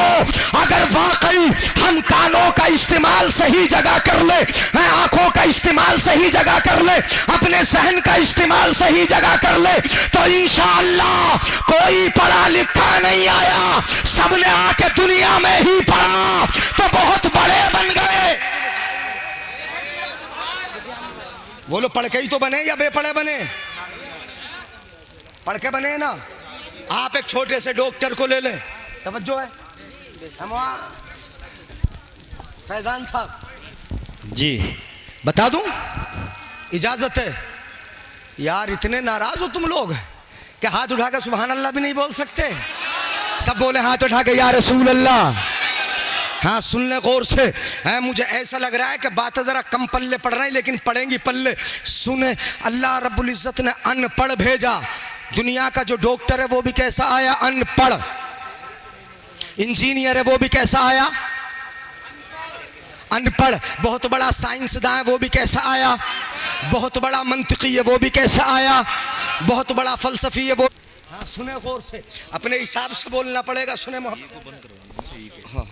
अगर वाकई हम कानों का इस्तेमाल सही जगह कर ले, आंखों का इस्तेमाल सही जगह कर ले, अपने सहन का इस्तेमाल सही जगह कर ले, तो इंशाअल्लाह कोई पढ़ा लिखा नहीं आया, सबने आके दुनिया में ही पढ़ा तो बहुत बड़े बन गए। बोलो पढ़ के ही तो बने या बेपढ़े बने? पढ़ के बने ना। आप एक छोटे से डॉक्टर को ले लें, तवज्जो है, हम वहाँ फैजान साहब जी बता दूं, इजाजत है? यार इतने नाराज हो तुम लोग कि हाथ उठा के सुभान अल्लाह भी नहीं बोल सकते? सब बोले हाथ उठा के या रसूल अल्लाह। हाँ सुन ले गौर से, मुझे ऐसा लग रहा है कि बातें जरा कम पल्ले पड़ रही, लेकिन पड़ेंगी पल्ले। सुने, अल्लाह रब्बुल इज्जत ने अनपढ़ भेजा दुनिया का जो डॉक्टर है वो भी कैसा आया? अनपढ़। इंजीनियर है वो भी कैसा आया? अनपढ़। बहुत बड़ा साइंसदान है वो भी कैसा आया? बहुत बड़ा मंतिकी है वो भी कैसा आया? बहुत बड़ा फलसफी है वो। हाँ सुने गौर से, अपने हिसाब से बोलना पड़ेगा। सुने मोहब्बत। हाँ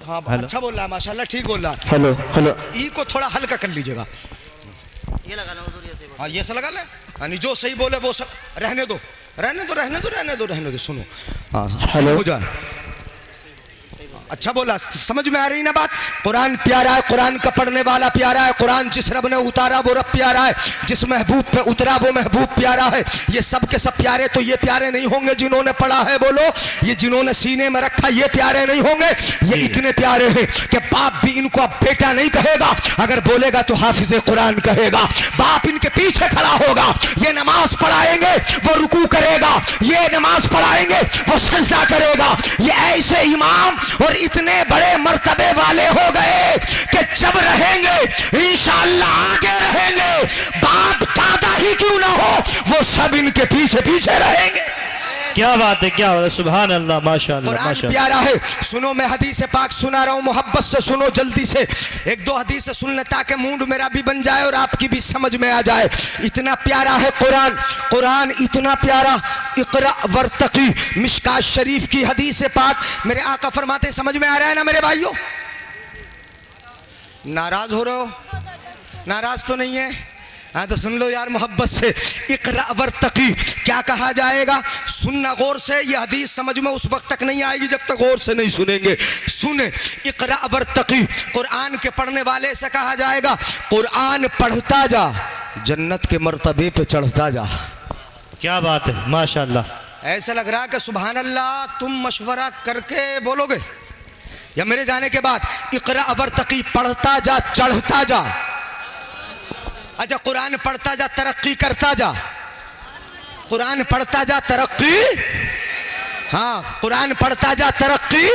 हाँ अच्छा बोल रहा है माशाल्लाह, ठीक बोल रहा है। हेलो हेलो, ई को थोड़ा हल्का कर लीजिएगा। ये लगा लो हुजूर, ये से हाँ ये से लगा ले, यानी जो सही बोले वो सब रहने दो, रहने दो, रहने दो, रहने दो, रहने दो। सुनो हाँ हेलो। हो जाए। अच्छा बोला, समझ में आ रही ना बात? कुरान प्यारा है, कुरान का पढ़ने वाला प्यारा है, कुरान जिस रब ने उतारा वो रब प्यारा है, जिस महबूब पे उतरा वो महबूब प्यारा है। ये सब के सब प्यारे तो ये प्यारे नहीं होंगे जिन्होंने पढ़ा है, बोलो। ये जिन्होंने सीने में रखा ये प्यारे नहीं होंगे। ये इतने प्यारे हैं कि बाप भी इनको अब बेटा नहीं कहेगा, अगर बोलेगा तो हाफिज कुरान कहेगा। बाप इनके पीछे खड़ा होगा, ये नमाज पढ़ाएंगे वो रुकू करेगा, ये नमाज पढ़ाएंगे वो सजदा करेगा। ये ऐसे इमाम और इतने बड़े मर्तबे वाले हो गए कि जब रहेंगे इंशाअल्लाह आगे रहेंगे, बाप दादा ही क्यों ना हो वो सब इनके पीछे पीछे रहेंगे। क्या बात है, क्या बात है, सुभान अल्लाह, माशाअल्लाह कुरान माशाअल्लाह। प्यारा है। सुनो, मैं हदीस पाक सुना रहा हूँ, मोहब्बत से सुनो, जल्दी से एक दो हदीस सुन ले ताकि मूड मेरा भी बन जाए और आपकी भी समझ में आ जाए। इतना प्यारा है कुरान, कुरान इतना प्यारा। इक़रा वर्तकी, मिशकात शरीफ की हदीस पाक। मेरे आका फरमाते, समझ में आ रहा है ना मेरे भाइयों? नाराज हो रहे हो? नाराज तो नहीं है? हाँ तो सुन लो यार मोहब्बत से। इक़रा वर्तकी क्या कहा जाएगा? सुनना गौर से, ये हदीस समझ में उस वक्त तक नहीं आएगी जब तक गौर से नहीं सुनेंगे। सुने, इक़रा वर्तकी, कुरान के पढ़ने वाले से कहा जाएगा कुरान पढ़ता जा, जन्नत के मर्तबे पे चढ़ता जा। क्या बात है, माशाअल्लाह। ऐसा लग रहा है कि सुभान अल्लाह तुम मशवरा करके बोलोगे या मेरे जाने के बाद? इक़रा वर्तकी, पढ़ता जा, चढ़ता जा। अच्छा, कुरान पढ़ता जा, तरक्की करता जा। कुरान पढ़ता जा, तरक्की। हाँ, कुरान पढ़ता जा, तरक्की।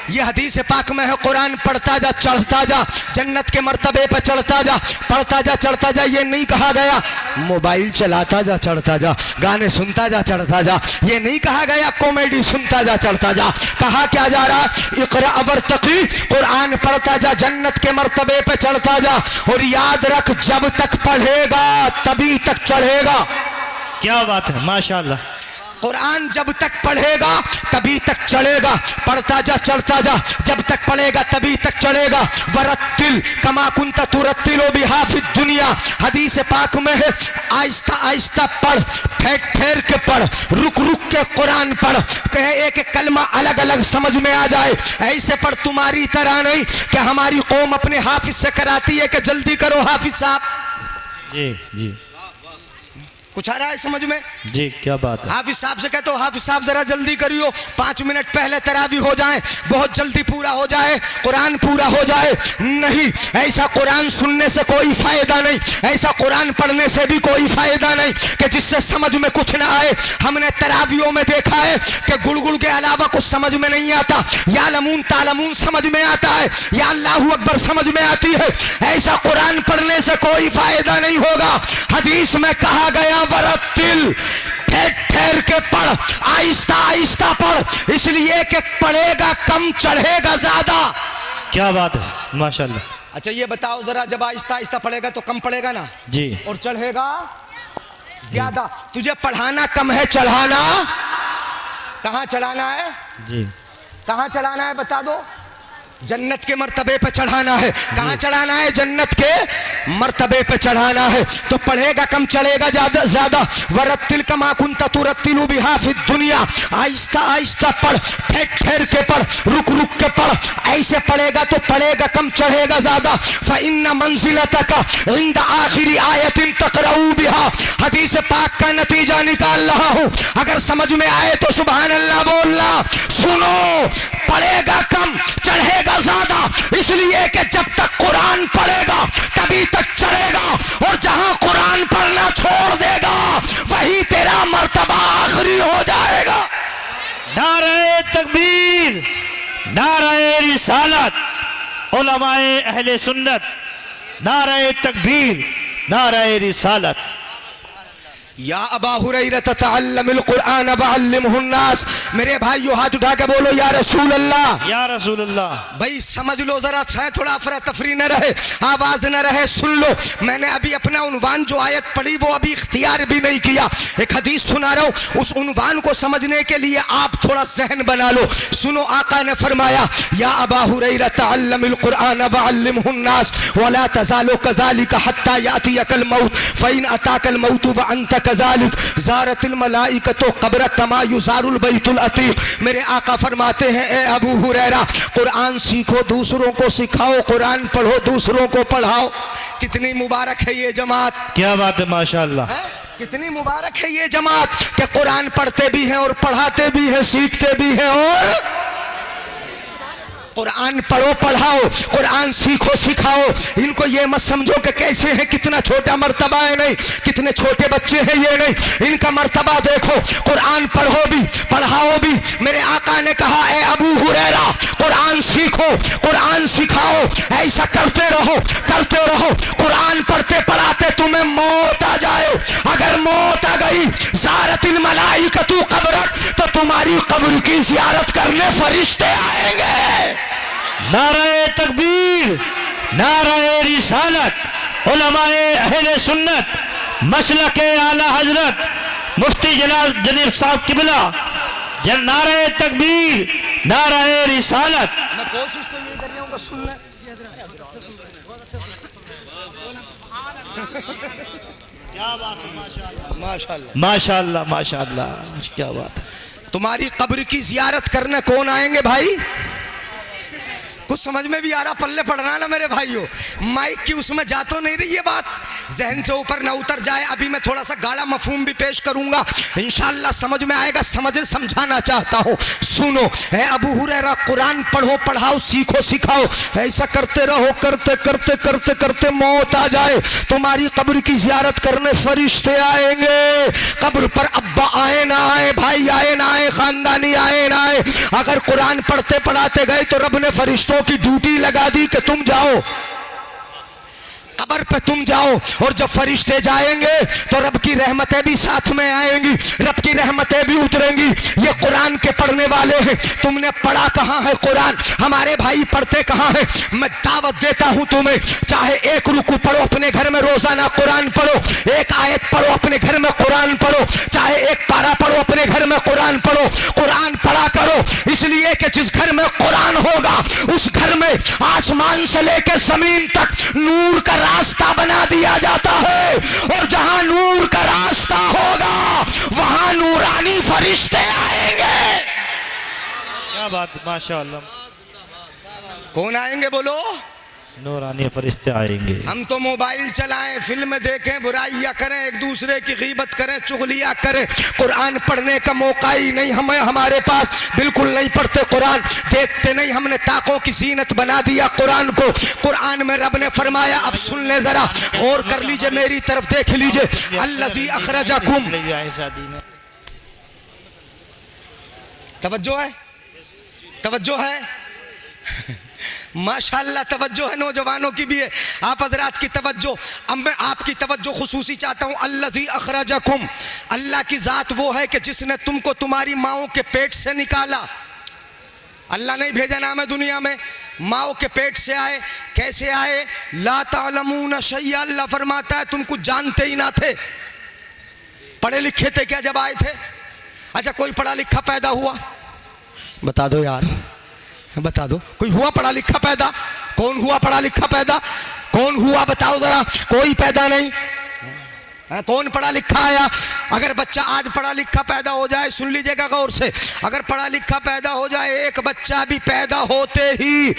ये हदीस पाक में है, कुरान पढ़ता जा, चढ़ता जा, जन्नत के मर्तबे पर चढ़ता जा। पढ़ता जा, चढ़ता जा, ये नहीं कहा गया मोबाइल चलाता जा, चढ़ता जा, गाने सुनता जा, चढ़ता जा। ये नहीं कहा गया कॉमेडी सुनता जा, चढ़ता जा। कहा क्या जा रहा? इक़रा वर्तकी, कुरान पढ़ता जा, जन्नत के मर्तबे पे चढ़ता जा। और याद रख, जब तक पढ़ेगा तभी तक चढ़ेगा। क्या बात है, माशाअल्लाह। कुरान जब तक पढ़ेगा तभी तक चढ़ेगा। पढ़ता जा, चढ़ता जा, जब तक पढ़ेगा तभी तक चढ़ेगा। वरत्तिल कमा कुंता तुरत्तिलो बिहा फिद दुनिया, हदीस पाक में है आहिस्ता आहिस्ता पढ़, ठहर ठहर के पढ़, रुक रुक के कुरान पढ़। कहे एक एक कलमा अलग अलग समझ में आ जाए। ऐसे पढ़, तुम्हारी तरह नहीं कि हमारी कौम अपने हाफिज से कराती है कि जल्दी करो हाफिज साहब। जी जी, कुछ आ रहा है समझ में? जी क्या बात है। हाफिज साहब से कहते हो हाफिज साहब जरा जल्दी करियो, 5 मिनट पहले तरावी हो जाए, बहुत जल्दी पूरा हो जाए, कुरान पूरा हो जाए। नहीं, ऐसा कुरान सुनने से कोई फायदा नहीं, ऐसा कुरान पढ़ने से भी कोई फायदा नहीं कि जिससे समझ में कुछ ना आए। हमने तरावियों में देखा है कि गुलगुल के अलावा कुछ समझ में नहीं आता। या लमून तालमून समझ में आता है, या अल्लाहू अकबर समझ में आती है। ऐसा कुरान पढ़ने से कोई फायदा नहीं होगा। हदीस में कहा गया वरत्तिल, ठहर ठहर के पढ़, आहिस्ता आहिस्ता पढ़, इसलिए कि पढ़ेगा कम चढ़ेगा ज्यादा। क्या बात है, माशाअल्लाह। अच्छा ये बताओ जरा, जब आहिस्ता आहिस्ता पढ़ेगा तो कम पढ़ेगा ना जी, और चढ़ेगा ज्यादा। तुझे पढ़ाना कम है, चढ़ाना कहाँ चढ़ाना है? जी, कहाँ चढ़ाना है बता दो? जन्नत के मर्तबे पे चढ़ाना है। कहाँ चढ़ाना है? जन्नत के मर्तबे पे चढ़ाना है। तो पढ़ेगा कम चढ़ेगा ज्यादा ज्यादा। वरत्तिल कमा कुंता तुरत्तिलु बिहा फिद दुनिया, आहिस्ता आहिस्ता पढ़, ठहर ठहर के पढ़, रुक रुक के पढ़। ऐसे पढ़ेगा तो पढ़ेगा कम चढ़ेगा ज्यादा। फइन्ना मंजिलतका इंद आखिरी आयतिन तक़रऊ बिहा, हदीस पाक का नतीजा निकाल रहा हूँ। अगर समझ में आए तो सुभान अल्लाह बोलना। सुनो, पढ़ेगा कम चढ़ेगा ज्यादा, इसलिए कि जब तक कुरान पढ़ेगा तभी तक चढ़ेगा। और जहां कुरान पढ़ना छोड़ देगा वही तेरा मर्तबा आखिरी हो जाएगा। नारे तकबीर, नारे रिसालत, उलमाए अहले सुन्नत, नारे तकबीर, नारे रिसालत। या अबा हुरैरा तअल्लमिल कुरान वअल्लिमहुन्नास। मेरे भाइयों हाथ उठा के बोलो या रसूल अल्लाह, या रसूल अल्लाह। भाई समझ लो जरा, चाहे थोड़ा अफरा तफरी न रहे, आवाज न रहे, सुन लो। मैंने अभी अपना उन्वान जो आयत पढ़ी वो अभी इख्तियार भी नहीं किया, एक हदीस सुना रहा हूं। उस उन्वान को समझने के लिए आप थोड़ा ज़हन बना लो। सुनो, आका ने फरमाया या अबा हुरैरा तअल्लमिल कुरान वअल्लिमहुन्नास वला तज़ालु कज़ालिका हत्ता यातियकल मौत फ़इन अताकल मौत व अंत कज़ालिक ज़ारतिल मलाइकतु क़ब्र कमा युज़ारुल बैतुल अतीक। मेरे आका फरमाते हैं ए अबू हुरैरा, कुरान सीखो, दूसरों को सिखाओ, कुरान पढ़ो, दूसरों को पढ़ाओ। कितनी मुबारक है ये जमात, क्या बात है, माशाअल्लाह। है? कितनी मुबारक है ये जमात कि कुरान पढ़ते भी हैं और पढ़ाते भी हैं, सीखते भी हैं। और कुरान पढ़ो, पढ़ाओ, कुरान सीखो, सिखाओ। इनको ये मत समझो कि कैसे हैं, कितना छोटा मर्तबा है, नहीं, कितने छोटे बच्चे हैं, ये नहीं। इनका मर्तबा देखो, कुरान पढ़ो भी, पढ़ाओ भी। मेरे आका ने कहा ए अबू हुरैरा, कुरान सीखो, कुरान सिखाओ, ऐसा करते रहो, करते रहो। कुरान पढ़ते पढ़ाते तुम्हें मौत आ जाए, अगर मौत आ गई ज़ारतिल मलाइकतु क़ब्रक, तो तुम्हारी कब्र की ज़ियारत करने फरिश्ते आएंगे। नाराए तकबीर, नाराए रिसालत, उलमाए अहले सुन्नत, मसलके आला हजरत मुफ्ती जनाब जनीब साहब किबला, नाराए तकबीर, नाराए रिसालत। मैं कोशिश तो ये कर रहा हूँ सुनना। माशाअल्लाह, माशाअल्लाह, माशाअल्लाह, क्या बात है। तुम्हारी कब्र की जियारत करने कौन आएंगे भाई? कुछ समझ में भी आ रहा, पल्ले पड़ना ना मेरे भाइयों। माइक की उसमें जा तो नहीं रही ये बात, जहन से ऊपर ना उतर जाए। अभी मैं थोड़ा सा गाढ़ा मफहूम भी पेश करूंगा, इंशाअल्लाह समझ में आएगा। समझाना चाहता हूँ, सुनो। है अबू हुरैरा, कुरान पढ़ो, पढ़ाओ, सीखो, सिखाओ, ऐसा करते रहो। करते करते करते करते मौत आ जाए, तुम्हारी कब्र की जियारत करने फरिश्ते आएंगे। कब्र पर अब्बा आए ना आए, भाई आए ना आए, खानदानी आए ना आए, अगर कुरान पढ़ते पढ़ाते गए तो रब ने फरिश्तों की ड्यूटी लगा दी कि तुम जाओ, कब्र पे तुम जाओ। और जब फरिश्ते जाएंगे तो रब की रहमतें भी साथ में आएंगी, रब की रहमतें भी उतरेंगी। ये कुरान के पढ़ने वाले हैं, तुमने पढ़ा कहाँ है कुरान? हमारे भाई पढ़ते कहाँ हैं? मैं दावत देता हूँ तुम्हें, चाहे एक रुकू पढ़ो अपने घर में, रोजाना कुरान पढ़ो, एक आयत पढ़ो अपने घर में, कुरान पढ़ो, चाहे एक पारा पढ़ो अपने घर में, कुरान पढ़ो, कुरान पढ़ा करो। इसलिए कि जिस घर में कुरान होगा उस घर में आसमान से लेकर जमीन तक नूर का रास्ता बना दिया जाता है, और जहां नूर का रास्ता होगा वहां नूरानी फरिश्ते आएंगे। क्या बात, माशाअल्लाह। कौन आएंगे बोलो? नूरानी फरिश्ते आएंगे। हम तो मोबाइल चलाएं, फिल्म देखें, बुराइयां करें, एक दूसरे की गीबत करें, चुगलियां करें, कुरान पढ़ने का मौका ही नहीं हमें, हमारे पास। बिल्कुल नहीं पढ़ते कुरान, देखते नहीं, हमने ताकों की जीनत बना दिया कुरान को। कुरान में रब ने फरमाया, अब सुन ले जरा, गौर कर लीजिए, मेरी तरफ देख लीजिए। अल्लज़ी अखरजकुम, तवज्जो है, तवज्जो है माशाअल्लाह, तवज्जो है, नौजवानों की भी है, आप हजरात की तवज्जो। अब मैं आपकी तवज्जो खुसूसी चाहता हूँ। अल्लज़ी अखरजकुम, अल्लाह की ज़ात वो है कि जिसने तुमको तुम्हारी माओं के पेट से निकाला। अल्लाह नहीं भेजा नाम है दुनिया में, माओ के पेट से आए। कैसे आए? ला तालमून शैया, अल्लाह फरमाता है तुम कुछ जानते ही ना थे, पढ़े लिखे थे क्या जब आए थे? अच्छा, कोई पढ़ा लिखा पैदा हुआ? बता दो यार, बता दो, कोई हुआ पढ़ा लिखा पैदा? कौन हुआ पढ़ा लिखा पैदा? कौन हुआ बताओ जरा? कोई पैदा नहीं। कौन पढ़ा लिखा आया? अगर बच्चा आज पढ़ा लिखा पैदा हो जाए, सुन लीजिएगा गौर से, अगर पढ़ा लिखा पैदा हो जाए, एक बच्चा भी पैदा होते ही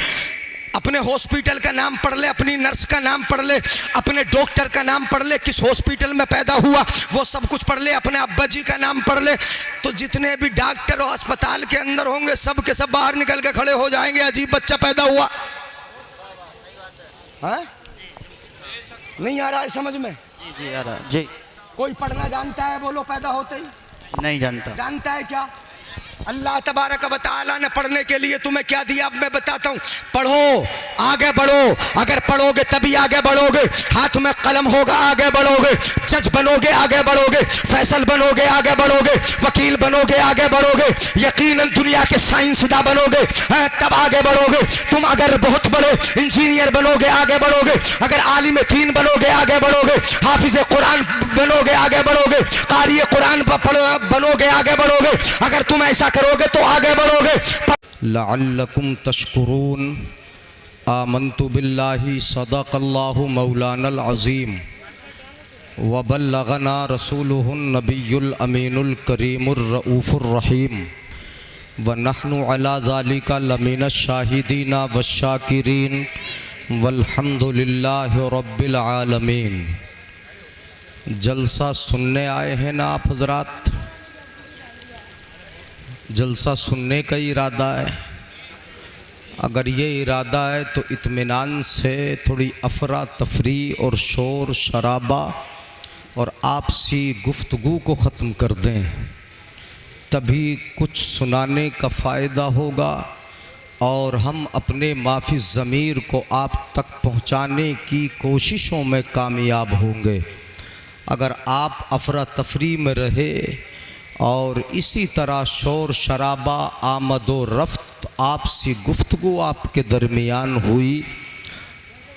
अपने हॉस्पिटल का नाम पढ़ ले, अपनी नर्स का नाम पढ़ ले, अपने डॉक्टर का नाम पढ़ ले, किस हॉस्पिटल में पैदा हुआ वो सब कुछ पढ़ ले, अपने अब्बा जी का नाम पढ़ ले, तो जितने भी डॉक्टर और अस्पताल के अंदर होंगे सब के सब बाहर निकल के खड़े हो जाएंगे, अजीब बच्चा पैदा हुआ। हाँ? नहीं आ रहा है समझ में? जी जी आ रहा जी। कोई पढ़ना जानता है बोलो पैदा होते ही? नहीं जानता। जानता है क्या? अल्लाह तबारक व तआला ने पढ़ने के लिए तुम्हें क्या दिया, अब मैं बताता हूँ। पढ़ो, आगे बढ़ो, अगर पढ़ोगे तभी आगे बढ़ोगे। हाथ में कलम होगा आगे बढ़ोगे, जज बनोगे आगे बढ़ोगे, फैसल बनोगे आगे बढ़ोगे, वकील बनोगे आगे बढ़ोगे, यकीनन दुनिया के साइंसदा बनोगे तब आगे बढ़ोगे। तुम अगर बहुत बड़े इंजीनियर बनोगे आगे बढ़ोगे, अगर आलिम दीन बनोगे आगे बढ़ोगे, हाफिज कुरान बनोगे आगे बढ़ोगे, कारी कुरान बनोगे आगे बढ़ोगे। अगर तुम ऐसा करोगे तो आगे बढ़ोगे। लअल्लकुम तशकुरून। आमन्तु बिल्लाहि सदक़ल्लाहु मौलानल अज़ीम व बल्लगना रसूलुहुन नबियुल अमीनुल करीमुर रऊफुर रहीम व नहनु अला ज़ालिका लमीनश शाहिदीना वश्शाकिरीन वल्हम्दुलिल्लाहि रब्बिल आलमीन। जलसा सुनने आए हैं ना आप हजरात? जलसा सुनने का इरादा है। अगर ये इरादा है तो इत्मीनान से थोड़ी अफरा तफरी और शोर शराबा और आपसी गुफ्तगू को ख़त्म कर दें, तभी कुछ सुनाने का फ़ायदा होगा और हम अपने माफी ज़मीर को आप तक पहुँचाने की कोशिशों में कामयाब होंगे। अगर आप अफरा तफरी में रहे और इसी तरह शोर शराबा आमदो रफ्त आपसी गुफ्तगू आपके दरमियान हुई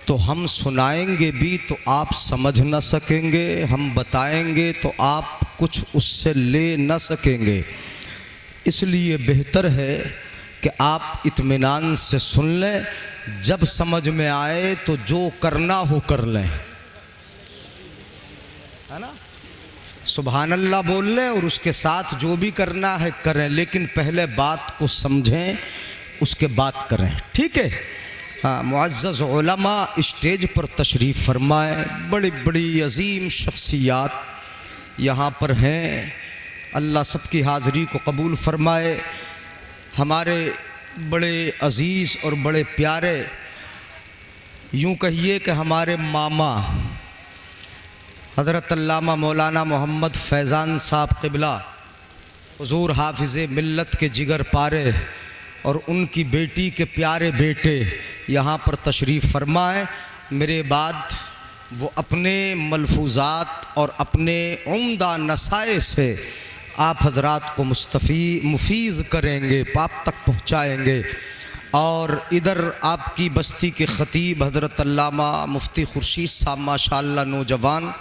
तो हम सुनाएंगे भी तो आप समझ न सकेंगे, हम बताएंगे तो आप कुछ उससे ले न सकेंगे। इसलिए बेहतर है कि आप इत्मीनान से सुन लें, जब समझ में आए तो जो करना हो कर लें, है ना? सुभान अल्लाह बोल लें और उसके साथ जो भी करना है करें, लेकिन पहले बात को समझें उसके बाद करें, ठीक है? हाँ, मुअज़्ज़ज़ उलमा स्टेज पर तशरीफ़ फरमाए, बड़ी बड़ी अजीम शख्सियात यहाँ पर हैं। अल्लाह सबकी हाज़िरी को कबूल फरमाए। हमारे बड़े अज़ीज़ और बड़े प्यारे, यूँ कहिए कि हमारे मामा हज़रत अल्लामा मौलाना मोहम्मद फैज़ान साहब क़िबला हुज़ूर हाफ़िज़े मिल्लत के जिगर पारे और उनकी बेटी के प्यारे बेटे यहाँ पर तशरीफ़ फरमाएँ। मेरे बाद वो अपने मलफूज़ात और अपने उम्दा नसाए से आप हज़रात को मुफीज़ करेंगे, आप तक पहुँचाएँगे। और इधर आपकी बस्ती के ख़तीब हज़रत अल्लामा मुफ्ती खुर्शीद साहब माशाअल्लाह नौजवान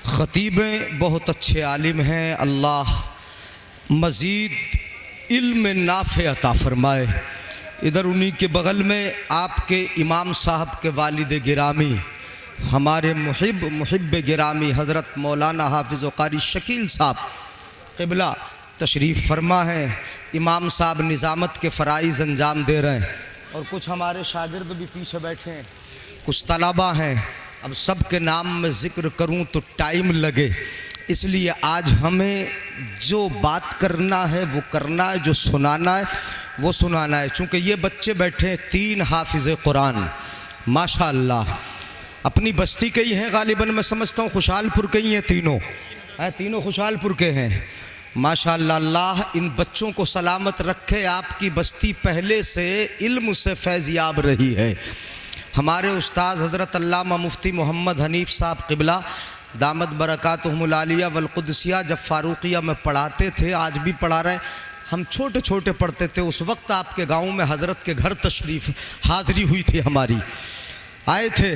ख़तीबें, बहुत अच्छे आलिम हैं। अल्लाह मज़ीद इल्म नाफ़े अता फ़रमाए। इधर उन्हीं के बगल में आपके इमाम साहब के वालिद गिरामी, हमारे मुहिब गिरामी हज़रत मौलाना हाफिज़ कारी शकील साहब क़िबला तशरीफ़ फरमा है। इमाम साहब निज़ामत के फ़राइज़ अंजाम दे रहे हैं और कुछ हमारे शागिर्द भी पीछे बैठे हैं, कुछ तलबा हैं। अब सब के नाम में ज़िक्र करूं तो टाइम लगे, इसलिए आज हमें जो बात करना है वो करना है, जो सुनाना है वो सुनाना है। चूँकि ये बच्चे बैठे हैं 3 हाफिज़ कुरान माशाअल्लाह, अपनी बस्ती के ही हैं गालिबन, मैं समझता हूँ खुशहालपुर के ही हैं तीनों खुशहालपुर के हैं माशाअल्लाह। अल्लाह इन बच्चों को सलामत रखे। आपकी बस्ती पहले से इल्म से फैज़याब रही है। हमारे उस्ताद हज़रत अल्लामा मुफ्ती मोहम्मद हनीफ़ साहब क़िबला दामद बरकातुहुमुल आलिया वल क़ुद्सिया जब फ़ारूक़िया में पढ़ाते थे, आज भी पढ़ा रहे, हम छोटे छोटे पढ़ते थे, उस वक्त आपके गांव में हज़रत के घर तशरीफ़ हाज़िरी हुई थी, हमारी आए थे,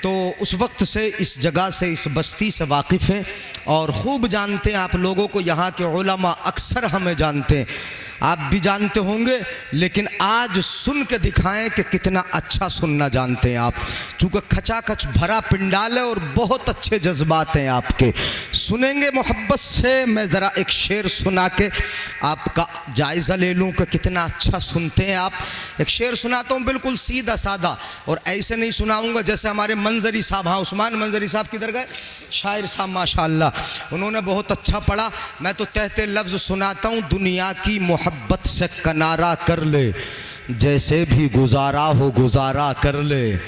तो उस वक्त से इस जगह से, इस बस्ती से वाकिफ़ हैं और ख़ूब जानते हैं आप लोगों को। यहाँ के उलमा अक्सर हमें जानते हैं, आप भी जानते होंगे, लेकिन आज सुन के दिखाएं कि कितना अच्छा सुनना जानते हैं आप। चूँकि खचाखच भरा पिंडाल है और बहुत अच्छे जज्बात हैं आपके, सुनेंगे मोहब्बत से। मैं ज़रा एक शेर सुना के आपका जायज़ा ले लूँ कि कितना अच्छा सुनते हैं आप। एक शेर सुनाता हूँ बिल्कुल सीधा साधा, और ऐसे नहीं सुनाऊँगा जैसे हमारे मंजरी साहब, हाँ उस्मान मंजरी साहब किधर गए, शायर साहब माशाअल्लाह, उन्होंने बहुत अच्छा पढ़ा। मैं तो कहते लफ्ज़ सुनाता हूँ, दुनिया की मोहब्बत से किनारा कर ले, जैसे भी गुजारा हो गुजारा कर ले।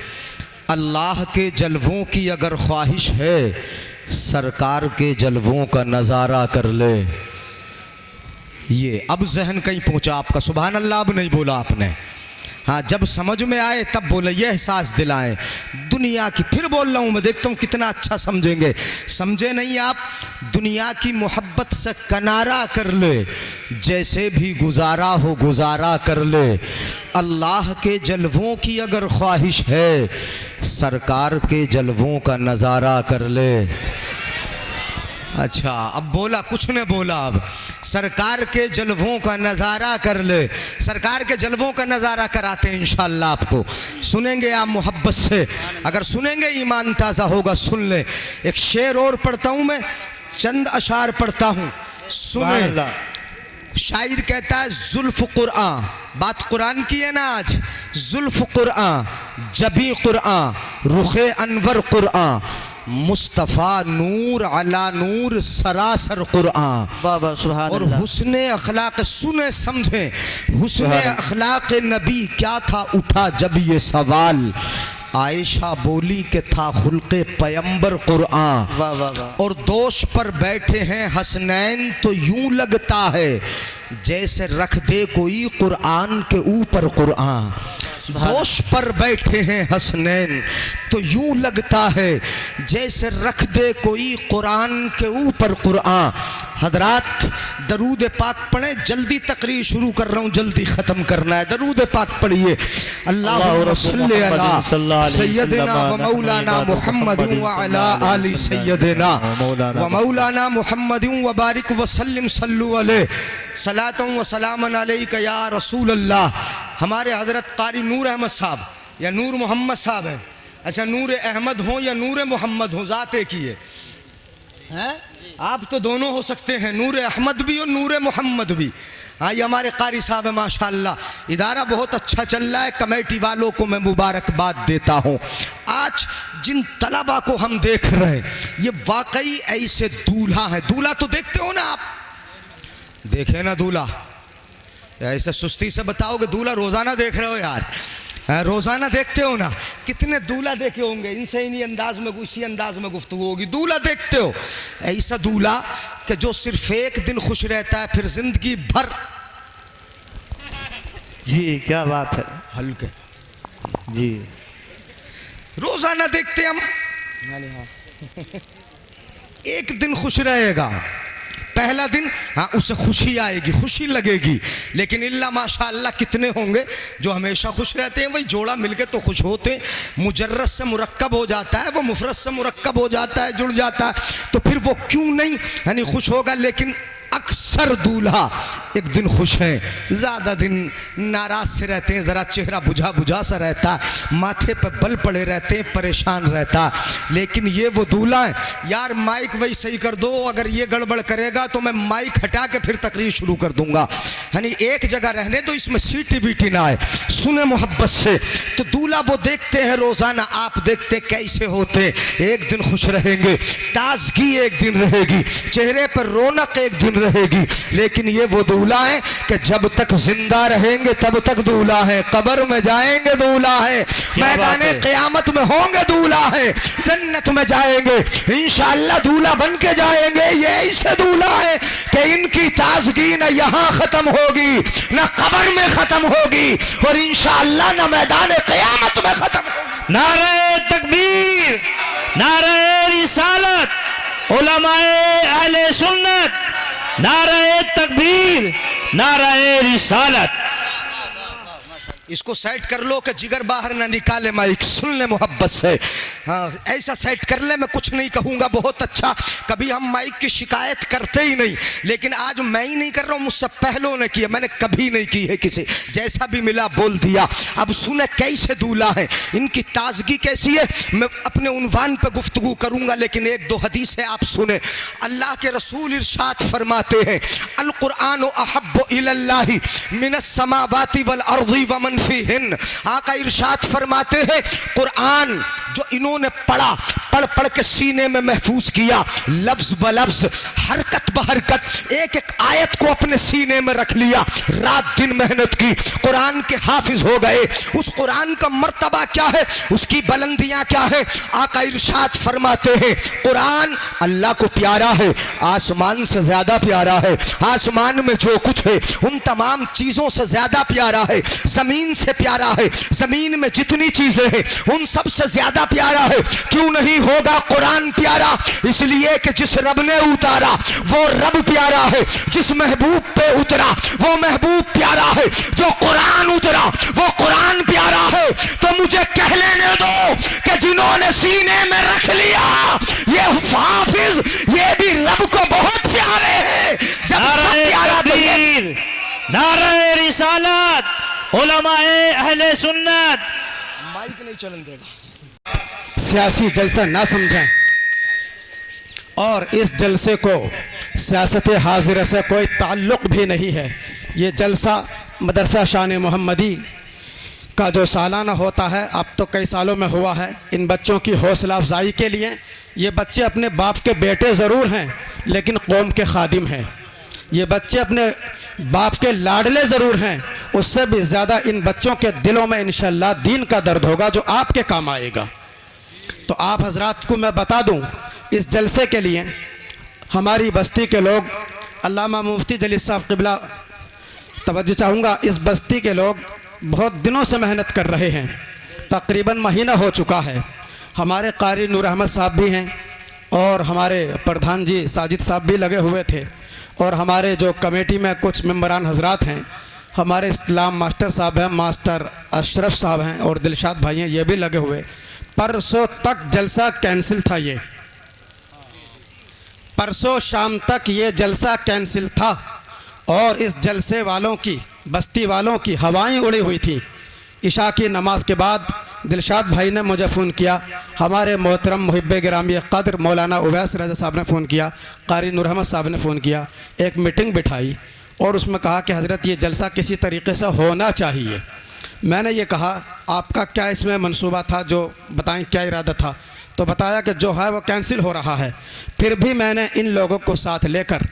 अल्लाह के जलवों की अगर ख्वाहिश है, सरकार के जलवों का नज़ारा कर ले। ये अब जहन कहीं पहुंचा आपका, सुभान अल्लाह। अब नहीं बोला आपने, हाँ जब समझ में आए तब बोले, ये एहसास दिलाएं दुनिया की। फिर बोल रहा हूँ मैं, देखता हूँ कितना अच्छा समझेंगे। समझे नहीं आप? दुनिया की मोहब्बत से किनारा कर ले, जैसे भी गुजारा हो गुजारा कर ले। अल्लाह के जलवों की अगर ख्वाहिश है, सरकार के जलवों का नज़ारा कर ले। अच्छा अब बोला, कुछ ने बोला। अब सरकार के जलवों का नज़ारा कर ले, सरकार के जलवों का नज़ारा कराते हैं इंशाअल्लाह। आपको सुनेंगे आप मोहब्बत से, अगर सुनेंगे ईमान ताज़ा होगा। सुन ले, एक शेर और पढ़ता हूँ मैं, चंद अशार पढ़ता हूँ, सुने। शायर कहता है, जुल्फ कुरान, बात कुरान की है ना आज। जुल्फ कुरान, जबी कुरान, रुखे अनवर कुरान, मुस्तफ़ा नूर अला नूर सरासर कुरान। बाबा सुभान और अल्लाह। हुस्ने अखलाक, सुने समझे, हुस्ने अखलाक नबी क्या था, उठा जब ये सवाल। आयशा बोली कि था खुल्क़े पैगंबर कुरान। वाह वाह वाह। और दोष पर बैठे हैं हसनैन तो यूं लगता है जैसे रख दे कोई कुरान के ऊपर कुरान। दोष पर बैठे हैं हसनैन तो यूं लगता है जैसे रख दे कोई कुरान के ऊपर कुरान। हजरात दरूद पाक पढ़े, जल्दी तकरीर शुरू कर रहा हूँ, जल्दी ख़त्म करना है। दरूद पाक पढ़िए। अल्लाहुम्मा सल्ली अला सय्यदिना व मौलाना मुहम्मद व अला आलि सय्यदिना व मौलाना मुहम्मद व बारिक व सल्लिम सल्लु अलैहि सलातun व सलामन अलैका या रसूल अल्लाह। हमारे हज़रत कारी नूर अहमद साहब या नूर मोहम्मद साहब हैं। अच्छा, नूर अहमद हो या नूर मोहम्मद हो, ज़ात एक ही है। आप तो दोनों हो सकते हैं, नूर अहमद भी और नूर मोहम्मद भी। हाँ, ये हमारे कारी साहब है माशाअल्लाह। इदारा बहुत अच्छा चल रहा है, कमेटी वालों को मैं मुबारकबाद देता हूँ। आज जिन तलबा को हम देख रहे हैं, ये वाकई ऐसे दूल्हा है। दूल्हा तो देखते हो ना आप, देखे ना दूल्हा, ऐसे सुस्ती से बताओगे दूल्हा रोज़ाना देख रहे हो यार, रोज़ाना देखते हो ना। कितने दूल्हा देखे होंगे, इनसे इन्हीं अंदाज में, इसी अंदाज में गुफ्तगू होगी। दूल्हा देखते हो, ऐसा दूल्हा कि जो सिर्फ एक दिन खुश रहता है, फिर जिंदगी भर। जी क्या बात है, हल्के जी रोज़ाना देखते हम। एक दिन खुश रहेगा, पहला दिन, हाँ उससे खुशी आएगी, खुशी लगेगी। लेकिन इल्ला माशाअल्लाह कितने होंगे जो हमेशा खुश रहते हैं। वही जोड़ा मिलके तो खुश होते हैं। मुजर्रद से मुरक्कब हो जाता है, वो मुफरद से मुरक्कब हो जाता है, जुड़ जाता है, तो फिर वो क्यों नहीं यानी खुश होगा। लेकिन अक्सर दूल्हा एक दिन खुश हैं, ज़्यादा दिन नाराज़ से रहते हैं, ज़रा चेहरा बुझा बुझा सा रहता है, माथे पर बल पड़े रहते हैं, परेशान रहता है। लेकिन ये वो दूल्हा है, यार माइक वही सही कर दो, अगर ये गड़बड़ करेगा तो मैं माइक हटा के फिर तकरीर शुरू कर दूंगा। यानी एक जगह रहने दो, इसमें सीटी बीटी ना आए, सुने मोहब्बत से। तो दूल्हा वो देखते हैं रोज़ाना, आप देखते कैसे होते। एक दिन खुश रहेंगे, ताजगी एक दिन रहेगी, चेहरे पर रौनक एक दिन रहेगी। लेकिन ये वो दूल्हा है कि जब तक जिंदा रहेंगे तब तक दूल्हा है, कब्र में जाएंगे दूल्हा है, मैदाने क़यामत में होंगे दूल्हा है, जन्नत में जाएंगे इंशाअल्लाह दूल्हा बन के जाएंगे। ये ऐसे दूल्हा है कि इनकी ताजगी न यहाँ खत्म होगी, न कब्र में खत्म होगी, और इंशाअल्लाह न मैदाने क़यामत में खत्म होगी। नारे तकबीर, नारे रिसालत, उलमाए अहले सुन्नत, नारे तकबीर, नारे रिसालत। इसको सेट कर लो कि जिगर बाहर ना निकाले माइक, सुन ले मोहब्बत से। हाँ ऐसा सेट कर ले, मैं कुछ नहीं कहूँगा, बहुत अच्छा। कभी हम माइक की शिकायत करते ही नहीं, लेकिन आज मैं ही नहीं कर रहा हूँ, मुझसे पहलों ने किया, मैंने कभी नहीं की है किसी, जैसा भी मिला बोल दिया। अब सुने कैसे दूल्हा है, इनकी ताजगी कैसी है, मैं अपने उन्वान पे गुफ्तगू करूँगा, लेकिन एक दो हदीसें आप सुने। अल्लाह के रसूल इरशाद फरमाते हैं, अल कुरान अहब्बु इलल्लाहि मिनस समावाति वल अर्ज़ि व मन मुबर्रिन फीहिन। आका इरशाद फरमाते हैं कुरान जो इन्होंने पढ़ा, पढ़ पढ़ के सीने में महफूज किया, लफ्ज ब लफ्ज, हरकत ब हरकत, एक एक आयत को अपने सीने में रख लिया, रात दिन मेहनत की, कुरान के हाफिज हो गए। उस कुरान का मर्तबा क्या है, उसकी बुलंदियां क्या है? आका इरशाद फरमाते हैं कुरान अल्लाह को प्यारा है, आसमान से ज्यादा प्यारा है। आसमान में जो कुछ है उन तमाम चीजों से ज्यादा प्यारा है, जमीन से प्यारा है, जमीन में जितनी चीजें हैं उन सब से ज्यादा प्यारा है। क्यों नहीं होगा कुरान प्यारा? इसलिए कि जिस रब ने उतारा वो रब प्यारा है, जिस महबूब पे उतरा वो महबूब प्यारा है, जो कुरान उतरा वो कुरान प्यारा है। तो मुझे कह लेने दो कि जिन्होंने सीने में रख लिया ये हाफिज, ये भी रब को बहुत प्यारे हैं। जब सब प्यारा तो ये नारे रिसालत, उलमाए अहले सुन्नत। माइक नहीं चलन देगा। सियासी जलसा ना समझें और इस जलसे को सियासत हाजिर से कोई ताल्लुक़ भी नहीं है। ये जलसा मदरसा शान मोहम्मदी का जो सालाना होता है, अब तो कई सालों में हुआ है। इन बच्चों की हौसला अफजाई के लिए, ये बच्चे अपने बाप के बेटे ज़रूर हैं लेकिन कौम के खादिम हैं। ये बच्चे अपने बाप के लाडले ज़रूर हैं, उससे भी ज़्यादा इन बच्चों के दिलों में इंशाअल्लाह दीन का दर्द होगा जो आपके काम आएगा। तो आप हजरात को मैं बता दूं, इस जलसे के लिए हमारी बस्ती के लोग, अल्लामा मुफ्ती जलील साहब क़िबला तवज्जो चाहूँगा, इस बस्ती के लोग बहुत दिनों से मेहनत कर रहे हैं, तकरीबन महीना हो चुका है। हमारे कारी नूर अहमद साहब भी हैं और हमारे प्रधान जी साजिद साहब भी लगे हुए थे, और हमारे जो कमेटी में कुछ मेंबरान हजरात हैं, हमारे इस्लाम मास्टर साहब हैं, मास्टर अशरफ साहब हैं और दिलशाद भाई हैं, ये भी लगे हुए। परसों तक जलसा कैंसिल था, ये परसों शाम तक ये जलसा कैंसिल था और इस जलसे वालों की, बस्ती वालों की हवाएं उड़ी हुई थी। इशा की नमाज के बाद दिलशाद भाई ने मुझे फ़ोन किया, हमारे मोहतरम मुहिब्बे गिरामी क़द्र मौलाना उवैस रज़ा साहब ने फ़ोन किया, कारी नूर अहमद साहब ने फ़ोन किया, एक मीटिंग बिठाई और उसमें कहा कि हज़रत ये जलसा किसी तरीके से होना चाहिए। मैंने ये कहा आपका क्या इसमें मंसूबा था, जो बताएं क्या इरादा था? तो बताया कि जो है वो कैंसिल हो रहा है। फिर भी मैंने इन लोगों को साथ लेकर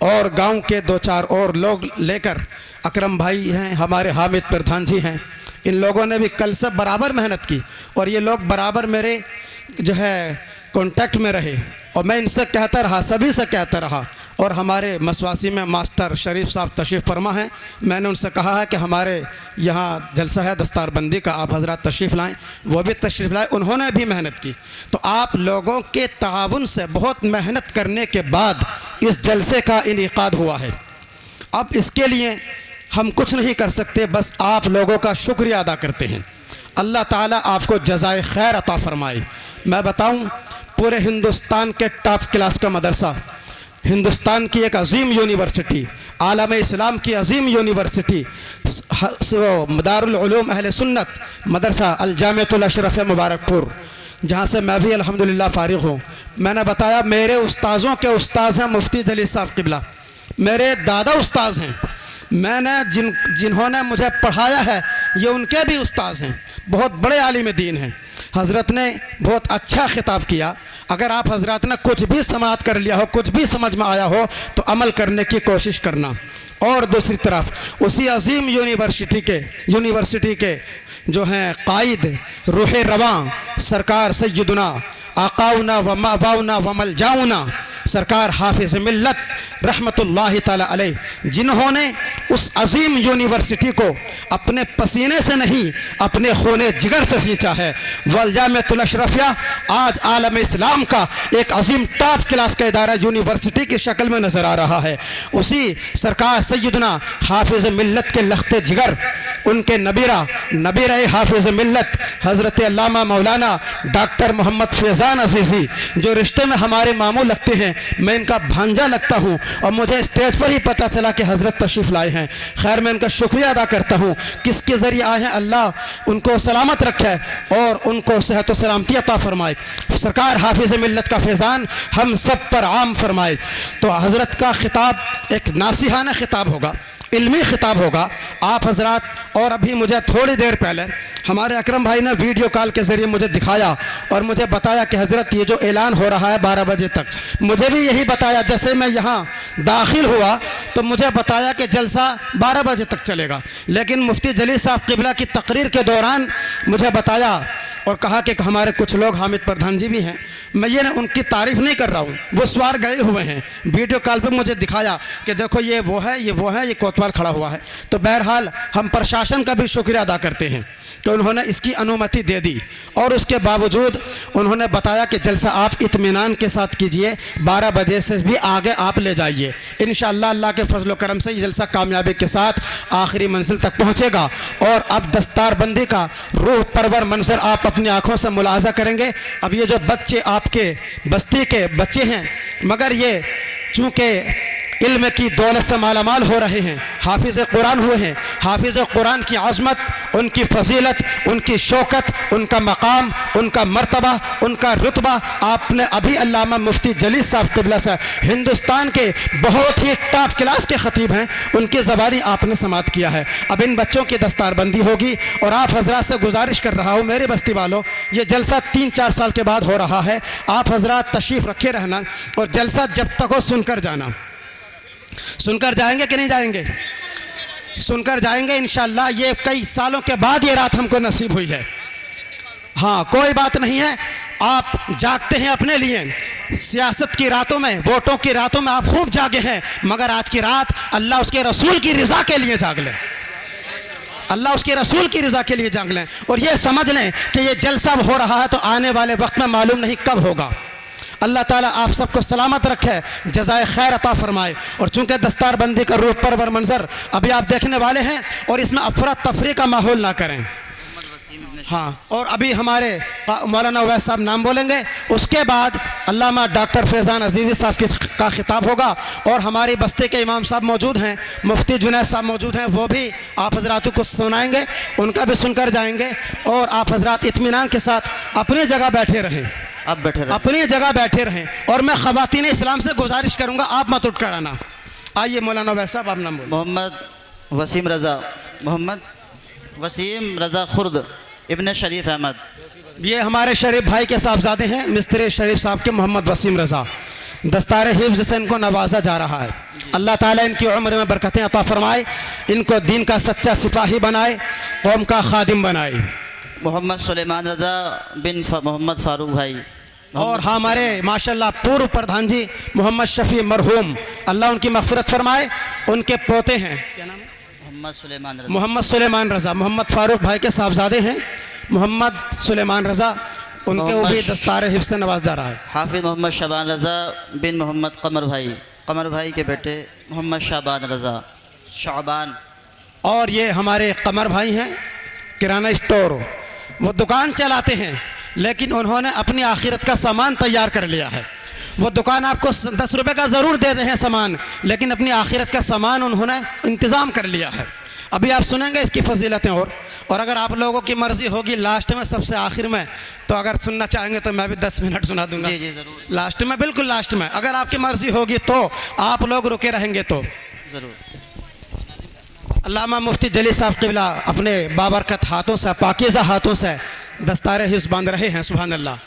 और गांव के दो चार और लोग लेकर, अकरम भाई हैं, हमारे हामिद प्रधान जी हैं, इन लोगों ने भी कल से बराबर मेहनत की और ये लोग बराबर मेरे जो है कांटेक्ट में रहे और मैं इनसे कहता रहा, सभी से कहता रहा। और हमारे मसवासी में मास्टर शरीफ साहब तशरीफ़ फरमा हैं, मैंने उनसे कहा है कि हमारे यहाँ जलसा है दस्तारबंदी का, आप हजरत तशरीफ़ लाएँ, वो भी तशरीफ़ लाए, उन्होंने भी मेहनत की। तो आप लोगों के ताउन से बहुत मेहनत करने के बाद इस जलसे का इनेकाद हुआ है। अब इसके लिए हम कुछ नहीं कर सकते, बस आप लोगों का शुक्रिया अदा करते हैं। अल्लाह ताला आपको जज़ाए खैर अता फ़रमाए। मैं बताऊं, पूरे हिंदुस्तान के टॉप क्लास का मदरसा, हिंदुस्तान की एक अजीम यूनिवर्सिटी, आलम इस्लाम की अजीम यूनिवर्सिटी, मदारुल उलूम अहले सुन्नत मदरसा अल जामिअतुल अशरफ मुबारकपुर, जहाँ से मैं भी अल्हम्दुलिल्लाह फ़ारिग़ हूँ। मैंने बताया मेरे उस्ताज़ों के उस्ताज़ हैं मुफ्ती जलील साहब क़िबला, मेरे दादा उस्ताज़ हैं, मैंने जिन्होंने मुझे पढ़ाया है ये उनके भी उस्ताज़ हैं, बहुत बड़े आलिम दीन हैं। हज़रत ने बहुत अच्छा खिताब किया। अगर आप हज़रत ने कुछ भी समाअत कर लिया हो, कुछ भी समझ में आया हो तो अमल करने की कोशिश करना। और दूसरी तरफ उसी अजीम यूनिवर्सिटी के जो हैं कायद रूह रवां सरकार सैयदुना आकाउना व माबाउना व मलजाउना सरकार हाफिज़ मिल्लत रहमतुल्लाहि ताला अलैह, जिन्होंने उस अजीम यूनिवर्सिटी को अपने पसीने से नहीं अपने खूने जिगर से सींचा है। वल जामिअतुल अशरफिया आज आलम इस्लाम का एक अजीम टॉप क्लास का इदारा यूनिवर्सिटी की शक्ल में नज़र आ रहा है। उसी सरकार सैयदना हाफिज़ मिल्लत के लख्ते जिगर, उनके नबीरा हाफिज़ मिल्लत हज़रत अल्लामा मौलाना डॉक्टर मोहम्मद फैज़ान अज़ीज़ी, जो रिश्ते में हमारे मामू लगते हैं, मैं इनका भांजा लगता हूँ और मुझे स्टेज पर ही पता चला कि हज़रत तशरीफ़ लाए हैं। खैर मैं इनका शुक्रिया अदा करता हूँ, किसके ज़रिए आए हैं, अल्लाह उनको सलामत रखे और उनको सेहत व सलामती अता फ़रमाए। सरकार हाफिज़ मिल्लत का फैज़ान हम सब पर आम फरमाए। तो हज़रत का ख़िताब एक नासिहाना ख़िताब होगा, इल्मी खिताब होगा आप हजरात। और अभी मुझे थोड़ी देर पहले हमारे अकरम भाई ने वीडियो कॉल के ज़रिए मुझे दिखाया और मुझे बताया कि हज़रत ये जो ऐलान हो रहा है 12 बजे तक, मुझे भी यही बताया। जैसे मैं यहाँ दाखिल हुआ तो मुझे बताया कि जलसा 12 बजे तक चलेगा, लेकिन मुफ्ती जलील साहब क़िबला की तकरीर के दौरान मुझे बताया और कहा कि हमारे कुछ लोग, हामिद प्रधान जी भी हैं, मैं ये उनकी तारीफ़ नहीं कर रहा हूँ, वो सवार गए हुए हैं, वीडियो कॉल पे मुझे दिखाया कि देखो ये वो है, ये वो है, ये कोतवाल खड़ा हुआ है। तो बहरहाल हम प्रशासन का भी शुक्रिया अदा करते हैं कि उन्होंने इसकी अनुमति दे दी और उसके बावजूद उन्होंने बताया कि जलसा आप इत्मीनान के साथ कीजिए, 12 बजे से भी आगे आप ले जाइए। इंशाअल्लाह अल्लाह के फजल करम से ये जलसा कामयाबी के साथ आखिरी मंजिल तक पहुँचेगा। और अब दस्तारबंदी का रूह परवर मंजर आप अपनी आँखों से मुलाजा करेंगे। अब ये जो बच्चे आपके बस्ती के बच्चे हैं, मगर ये चूँकि इल्म की दौलत से मालामाल हो रहे हैं, हाफिज़ कुरान हुए हैं, हाफिज़ कुरान की आज़मत, उनकी फजीलत, उनकी शौकत, उनका मकाम, उनका मर्तबा, उनका रुतबा आपने अभी अल्लामा मुफ्ती जलील साहब क़िबला से, हिंदुस्तान के बहुत ही टॉप क्लास के ख़तीब हैं, उनकी ज़बानी आपने समात किया है। अब इन बच्चों की दस्तारबंदी होगी और आप हजरात से गुजारिश कर रहा हूँ, मेरे बस्ती वालों, ये जलसा 3-4 साल के बाद हो रहा है। आप हजरात तशरीफ़ रखे रहना और जलसा जब तक हो सुनकर जाना। सुनकर जाएंगे कि नहीं जाएंगे? सुनकर जाएंगे इंशाअल्लाह। ये कई सालों के बाद ये रात हमको नसीब हुई है। हाँ, कोई बात नहीं है, आप जागते हैं अपने लिए, सियासत की रातों में, वोटों की रातों में आप खूब जागे हैं, मगर आज की रात अल्लाह उसके रसूल की रज़ा के लिए जाग लें, अल्लाह उसके रसूल की रज़ा के लिए जाग लें। और ये समझ लें कि ये जलसा हो रहा है तो आने वाले वक्त में मालूम नहीं कब होगा। अल्लाह ताला आप सबको सलामत रखे, जज़ाए खैर अता फरमाए। और चूँकि दस्तारबंदी का रूह परवर मंजर अभी आप देखने वाले हैं और इसमें अफरा तफरी का माहौल ना करें। हाँ, और अभी हमारे मौलाना उवैस साहब नाम बोलेंगे, उसके बाद अल्लामा डॉक्टर फैज़ान अजीज़ी साहब का खिताब होगा और हमारी बस्ती के इमाम साहब मौजूद हैं, मुफ्ती जुनैद साहब मौजूद हैं, वो भी आप हजरातों को सुनाएंगे, उनका भी सुनकर जाएंगे। और आप हजरात इत्मीनान के साथ अपनी जगह बैठे रहें, आप बैठे रहें, अपनी जगह बैठे रहें। और मैं ख़वातीन इस्लाम से गुजारिश करूँगा, आप मत उठ कर आना। आइए मौलाना उवैस साहब, आप नाम बोलें। मोहम्मद वसीम रज़ा खुर्द इब्न शरीफ अहमद। ये हमारे शरीफ भाई के साहबजादे हैं, मिस्त्री शरीफ साहब के मोहम्मद वसीम रज़ा। दस्तार हिफ्ज़ से इनको नवाजा जा रहा है। अल्लाह ताला इनकी उम्र में बरकतें अता फरमाए, इनको दीन का सच्चा सिपाही बनाए, कौम का खादिम बनाए। मोहम्मद सुलेमान रज़ा बिन मोहम्मद फ़ारूक भाई। और हमारे माशाल्लाह पूर्व प्रधान जी मोहम्मद शफ़ी मरहूम, अल्लाह उनकी मग़फ़िरत फरमाए, उनके पोते हैं, क्या नाम है? मोहम्मद सुलेमान रज़ा, मोहम्मद फ़ारूक भाई के साहबजादे हैं, मोहम्मद सुलेमान रज़ा, उनके वो भी दस्तार हिफ्ज़ से नवाज जा रहा है। हाफिज़ मोहम्मद शाबान रज़ा बिन मोहम्मद कमर भाई के बेटे मोहम्मद शाबान। और ये हमारे कमर भाई हैं, किराना स्टोर, वो दुकान चलाते हैं, लेकिन उन्होंने अपनी आखिरत का सामान तैयार कर लिया है। वो दुकान आपको 10 रुपये का ज़रूर दे रहे हैं सामान, लेकिन अपनी आखिरत का सामान उन्होंने इंतज़ाम कर लिया है। अभी आप सुनेंगे इसकी फजीलतें। और अगर आप लोगों की मर्ज़ी होगी लास्ट में, सबसे आखिर में, तो अगर सुनना चाहेंगे तो मैं भी 10 मिनट सुना दूंगा। जी ज़रूर, लास्ट में, बिल्कुल लास्ट में, अगर आपकी मर्ज़ी होगी तो, आप लोग रुके रहेंगे तो ज़रूर। अल्लामा मुफ्ती जलील साहब क़िबला अपने बाबरकत हाथों से, पाकीज़ा हाथों से दस्तार हिफ्ज़ बांध रहे हैं। सुभान अल्लाह।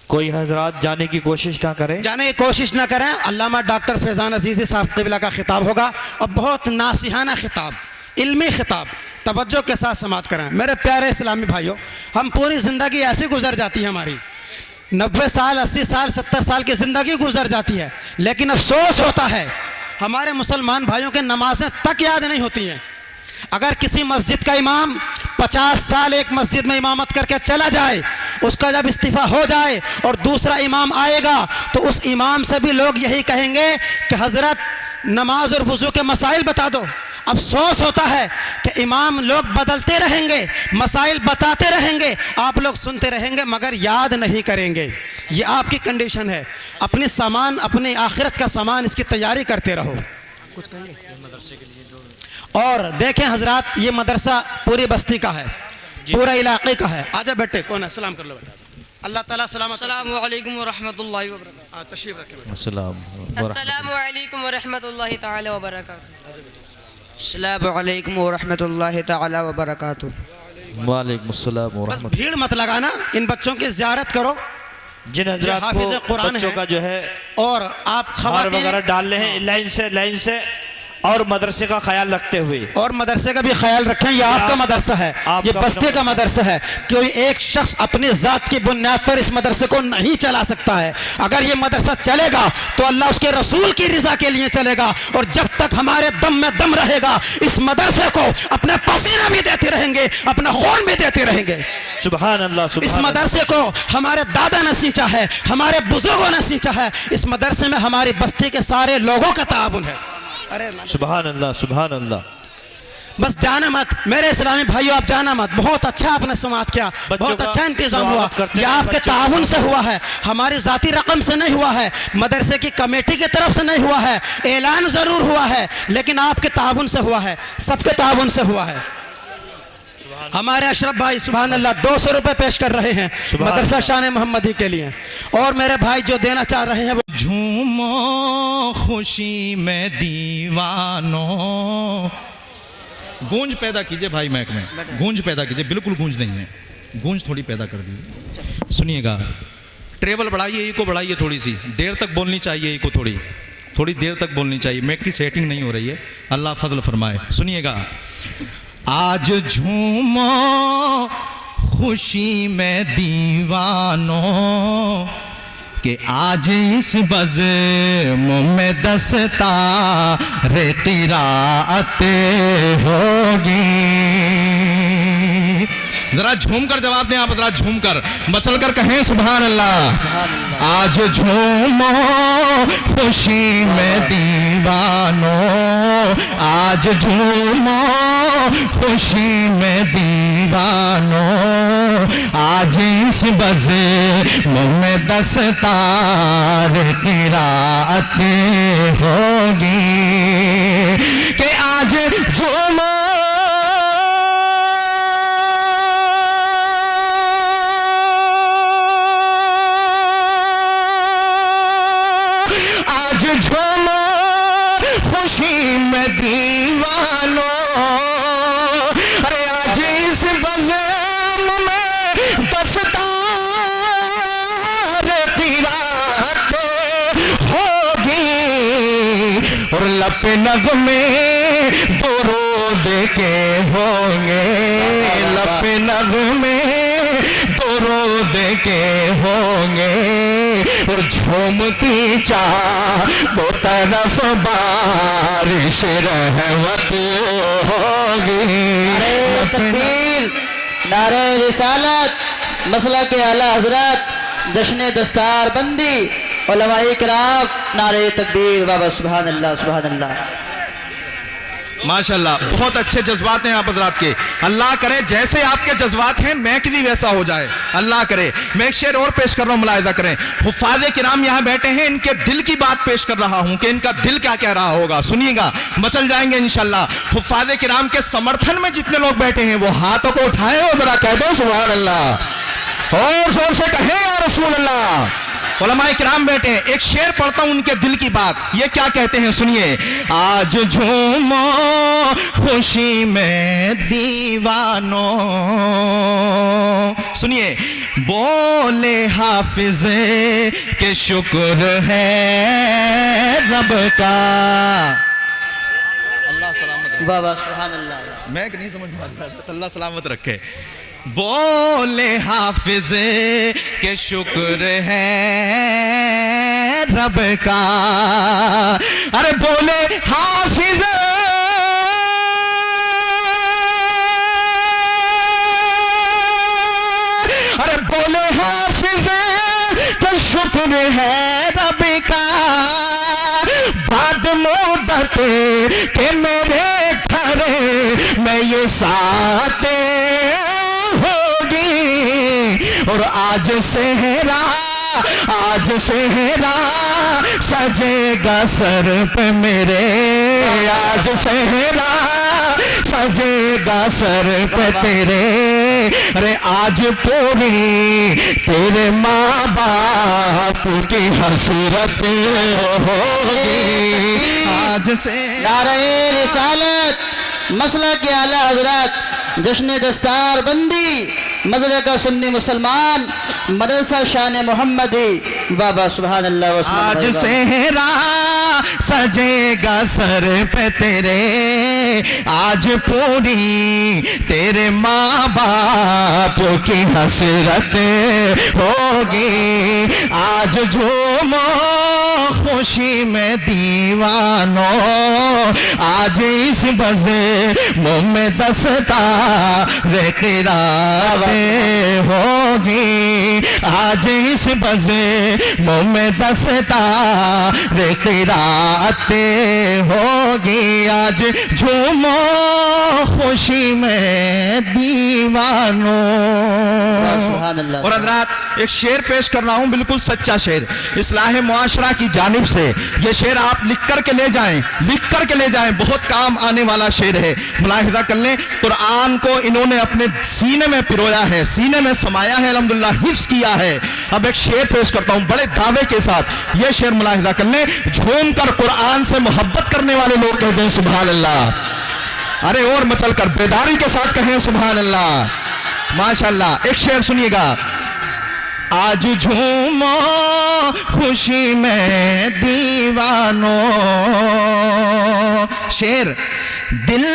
कोई हजरात जाने की कोशिश ना करें, जाने की कोशिश ना करें। अल्लामा डॉक्टर फैज़ान अजीज़ी साहब क़िबला का खिताब होगा और बहुत नासिहाना खिताब, इल्मी खिताब, तवज्जो के साथ समात करें। मेरे प्यारे इस्लामी भाइयों, हम पूरी ज़िंदगी ऐसे गुजर जाती है, हमारी 90 साल 80 साल 70 साल की ज़िंदगी गुजर जाती है, लेकिन अफसोस होता है हमारे मुसलमान भाइयों के नमाज़ें तक याद नहीं होती हैं। अगर किसी मस्जिद का इमाम 50 साल एक मस्जिद में इमामत करके चला जाए, उसका जब इस्तीफ़ा हो जाए और दूसरा इमाम आएगा तो उस इमाम से भी लोग यही कहेंगे कि हज़रत नमाज और वज़ू के मसाइल बता दो। अफसोस होता है कि इमाम लोग बदलते रहेंगे, मसाइल बताते रहेंगे, आप लोग सुनते रहेंगे मगर याद नहीं करेंगे। ये आपकी कंडीशन है। अपने सामान, अपनी आखिरत का सामान, इसकी तैयारी करते रहो। कुछ कहेंगे मदरसे के लिए? और देखें हजरात, ये मदरसा पूरी बस्ती का है, पूरा इलाके का है। आजा बेटे, कौन है? सलाम कर लो बेटा। अल्लाह ताला सलामत अस्सलामु अलैकुम व रहमतुल्लाहि व बरकातुहू। तशरीफ रखें। अस्सलामु अलैकुम व रहमतुल्लाहि तआला व बरकातुहू। अस्सलामु अलैकुम व रहमतुल्लाहि तआला व बरकातुहू। वालेकुम अस्सलाम व बस रहमत। भीड़ मत लगाना, इन बच्चों की ज़ियारत करो जिन हजरात हाफिज़ को कुरान बच्चों है। का जो है और आप हार खवातीन वगैरह डाल रहे हैं लाइन से और मदरसे का ख्याल रखते हुए और मदरसे का भी ख्याल रखें। ये आपका मदरसा है, ये आपका बस्ती का मदरसा है। कोई एक शख्स अपनी ज़ात की बुनियाद पर इस मदरसे को नहीं चला सकता है। अगर ये मदरसा चलेगा तो अल्लाह उसके रसूल की रज़ा के लिए चलेगा, और जब तक हमारे दम में दम रहेगा इस मदरसे को अपने पसीना भी देते रहेंगे, अपना खून भी देते रहेंगे। सुभान अल्लाह इस सुभान मदरसे को हमारे दादा ने सींचा है, हमारे बुजुर्गों ने सींचा है। इस मदरसे में हमारी बस्ती के सारे लोगों का ताउन है। अरे सुभान अल्लाह सुभान अल्लाह। बस जाना मत मेरे इस्लामी भाइयों, आप जाना मत। बहुत अच्छा आपने समात किया, बहुत का अच्छा इंतजाम स्वागत हुआ। करते यह हैं आपके बच्चों ताउन का। से हुआ है, हमारी जाती रकम से नहीं हुआ है, मदरसे की कमेटी की तरफ से नहीं हुआ है। ऐलान जरूर हुआ है लेकिन आपके ताउन से हुआ है, सबके ताउन से हुआ है। हमारे अशरफ भाई सुभान अल्लाह 200 रुपए पेश कर रहे हैं सुभान मदरसा अल्लाह। शान मोहम्मदी के लिए, और मेरे भाई जो देना चाह रहे हैं वो झूमो खुशी में दीवानों। गूंज पैदा कीजिए भाई, मैक में गूंज पैदा कीजिए, बिल्कुल गूंज नहीं है, गूंज थोड़ी पैदा कर दीजिए। सुनिएगा, ट्रेबल बढ़ाइए, को बढ़ाइए, थोड़ी सी देर तक बोलनी चाहिए, को थोड़ी देर तक बोलनी चाहिए। मैक की सेटिंग नहीं हो रही है, अल्लाह फजल फरमाए। सुनिएगा, आज झूमो खुशी में दीवानों कि आज इस बज़्म में दस्ता रे तिराअते होगी। जरा झूम कर जवाब दें आप, जरा झूम कर मचल कर कहें सुभान अल्लाह। आज झूमो खुशी में दीवानों, आज झूमो खुशी में दीवानों, आज इस बज़्म में दस्तार किराअतें होगी कि आज झूमो आज झूमो खुशी में दीवानों, अरे आज इस बज़्म में दस्तार किराअतें होगी, और लप नग़्मे दुरूद के होंगे, लप नग़्मे दुरूद के होंगे, और झूमती चारों तरफ बारिश रहमत होगी। तकबीर, नारे रिसालत, मसला के आला हजरत, जश्न दस्तार बंदी, उलमाए किराम, नारे तकबीर, बाबा सुभान अल्लाह सुभान अल्लाह। माशाल्लाह, बहुत अच्छे जज्बात हैं आप हजरात के। अल्लाह करे जैसे आपके जज्बात हैं महक भी वैसा हो जाए, अल्लाह करे। मैं एक शेर और पेश कर रहा हूँ, मुलाहिजा करें। हुफ़ाज़े किराम यहाँ बैठे हैं, इनके दिल की बात पेश कर रहा हूँ कि इनका दिल क्या कह रहा होगा। सुनिएगा, मचल जाएंगे इंशाल्लाह। हुफ़ाज़े किराम के समर्थन में जितने लोग बैठे हैं वो हाथों को उठाए और जरा कह दो सुभान अल्लाह, और जोर से कहें या रसूल अल्लाह। उलमाए किराम बैठे हैं, एक शेर पढ़ता हूं उनके दिल की बात, ये क्या कहते हैं सुनिए। आज झूमो खुशी में दीवानों, सुनिए, बोले हाफिज के शुक्र है रब का। बाबा सुभान अल्लाह। मैं नहीं समझ पा रहा, अल्लाह सलामत रखे। बोले हाफिज के शुक्र है रब का, अरे बोले हाफिज, अरे बोले हाफिज के शुक्र है रब का, बाद मुद्दत के मेरे घर में ये साथ होगी, और आज सेहरा सजेगा सर पे मेरे, आज सेहरा सजेगा सर पे तेरे, अरे आज पूरी तेरे माँ बाप की हसरत होगी आज से। नारे रिसालत, मसला के आला हजरत, जश्न दस्तार बंदी, मजरे का सुन्नी मुसलमान, मदरसा शान मोहम्मदी। बाबा सुभान अल्लाह व सुभान आज अल्लाह। सेहरा सजेगा सर पे तेरे, आज पूरी तेरे माँ बाप की हसरत होगी आज झूमो खुशी में दीवानो, आज इस बजे मुँह में दस्ता रे किराते होगी आज इस बजे मुँह में दस्ता रे किराते होगी आज झूमो खुशी में दीवानो। सुभान अल्लाह। और हजरात एक शेर पेश कर रहा हूं, बिल्कुल सच्चा शेर, इस्लाह मुआशरा की जानिब से। ये शेर आप लिख करके ले जाएं, लिख करके ले जाएं, बहुत काम आने वाला शेर है। मुलाहिजा कर लें, कुरान को इन्होंने अपने सीने में पिरोया है, सीने में समाया है, अल्हम्दुलिल्लाह हिफ्ज किया है। अब एक शेर पेश करता हूं बड़े दावे के साथ, ये शेर मुलाहिजा कर लें। झूम कर कुरान से मोहब्बत करने वाले लोग कहते हैं सुभान अल्लाह। अरे और मचल कर बेदारी के साथ कहें सुभान अल्लाह, माशाअल्लाह। एक शेर सुनिएगा, आज झूमो खुशी में दीवानो। शेर, दिल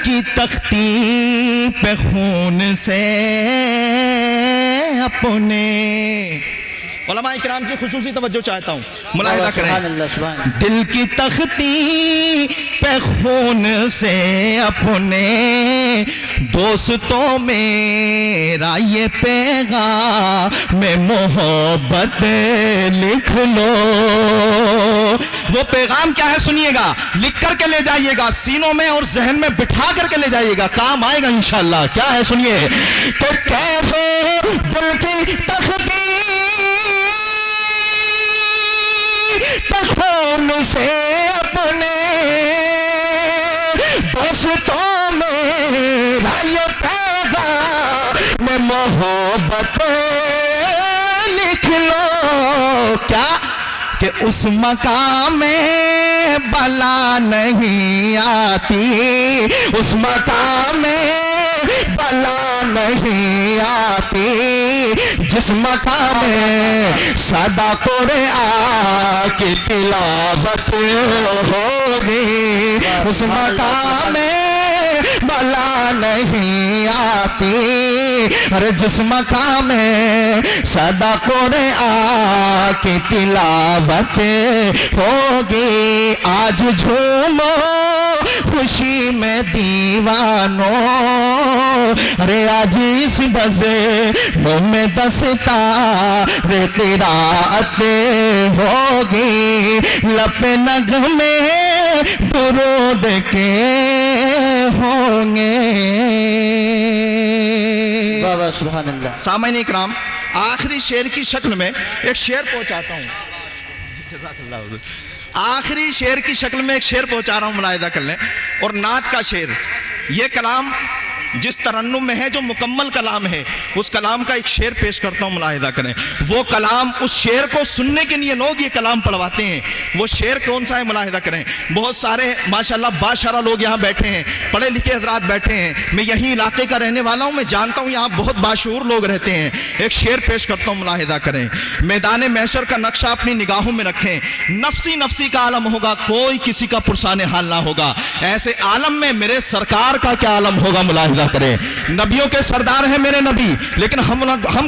की तख्ती पे खून से अपने, उलमा इकराम की खुसूसी तवज्जो चाहता हूँ, मुलाहिजा सुभान अल्लाह, करें। सुभान। दिल की तख्ती पे खून से अपने दोस्तों मेरा ये पैगाम में मोहब्बत लिख लो। वो पैगाम क्या है सुनिएगा, लिख करके ले जाइएगा, सीनों में और जहन में बिठा करके ले जाइएगा, काम आएगा इंशाअल्लाह। क्या है सुनिए, कि कैसे दिल की तख्ती खून से अपने दोस्तों मेरा ये पैगाम में मोहब्बत लिख लो। क्या कि उस मकाम में बला नहीं आती, उस मकाम में बला नहीं आती, जिस मकाम में सदा कुरान की तिलावत होगी, उस मकाम में बला नहीं आती, अरे जिस मकाम में सदा कुरान की तिलावत होगी। आज झूमो खुशी में दीवानो, अरे आज इस बजे मुँह में दस्ता रे किराते होगी, लपे नगमे दुरूद के होंगे। बाबा सुभान अल्लाह। सामाइन इकराम, आखिरी शेर की शक्ल में एक शेर पहुंचाता हूं, आखिरी शेर की शक्ल में एक शेर पहुंचा रहा हूं, मुलाहिजा कर लें। और नात का शेर, ये कलाम जिस तरन्नुम में है, जो मुकम्मल कलाम है, उस कलाम का एक शेर पेश करता हूं, मुलाहिजा करें। वो कलाम, उस शेर को सुनने के लिए लोग ये कलाम पढ़वाते हैं। वो शेर कौन सा है, मुलाहिजा करें। बहुत सारे माशाल्लाह बाशरा लोग यहाँ बैठे हैं, पढ़े लिखे हजरात बैठे हैं। मैं यही इलाके का रहने वाला हूँ, मैं जानता हूँ यहाँ बहुत बाशूर लोग रहते हैं। एक शेर पेश करता हूँ, मुलाहिजा करें। मैदान महशर का नक्शा अपनी निगाहों में रखें, नफसी नफसी का आलम होगा, कोई किसी का पुरसाने हाल ना होगा। ऐसे आलम में मेरे सरकार का क्या आलम होगा, मुलाहिजा करें। नबियों के सरदार हैं मेरे नबी, लेकिन हम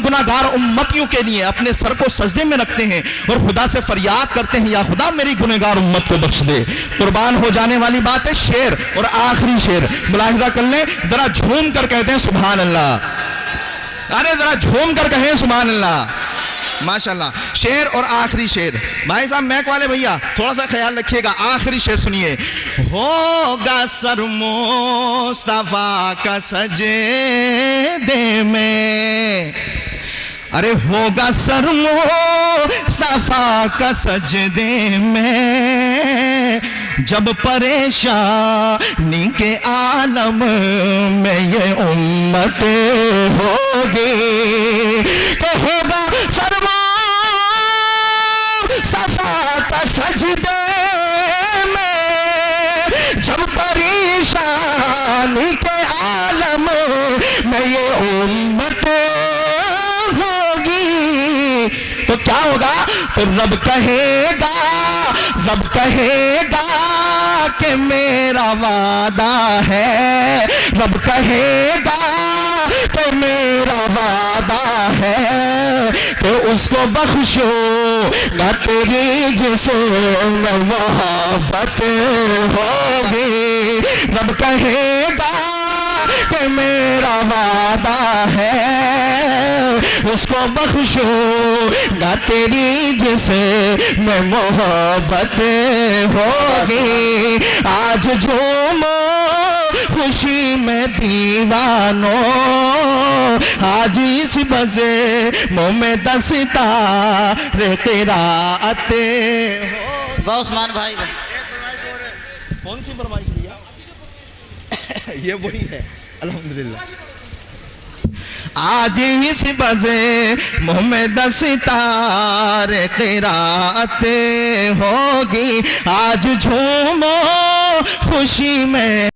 गुनाहगार उम्मतियों के लिए अपने सर को सजदे में रखते हैं और खुदा से फरियाद करते हैं, या खुदा मेरी गुनहगार उम्मत को बख्श दे। कुर्बान हो जाने वाली बात है। शेर और आखिरी शेर मुलाहिजा कर लें, जरा झूम कर कहते हैं सुभान अल्लाह। अरे जरा झूम कर कहें सुभान अल्लाह, माशाल्लाह। शेर और आखिरी शेर, भाई साहब मैक वाले भैया थोड़ा सा ख्याल रखिएगा। आखिरी शेर सुनिए, होगा सर मुस्तफा का सजदे में, अरे होगा सर मुस्तफा का सजदे में, जब परेशानी के आलम में ये उम्मत होगी, तो होगा शर्मा सफा का सजदे में, जब परेशानी के आलम में ये उम्मत होगी, तो क्या होगा? तो रब कहेगा कि मेरा वादा है, रब कहेगा कि मेरा वादा है, तो उसको बख्शो ना तेरी जिसमें मोहब्बत होगी। रब कहेगा कि मेरा वादा है, उसको बख्शो ना तेरी जिसे में मोहब्बत होगी। आज झूमो खुशी में दीवानों, आज इस बजे मुँह में 10 सितारे क़िराअते हो। वाह उस्मान भाई, कौन सी फरमाइश लिया? ये वही है अल्हम्दुलिल्लाह। आज इस बजे मुँह में 10 सितारे क़िराअते होगी, आज झूमो खुशी में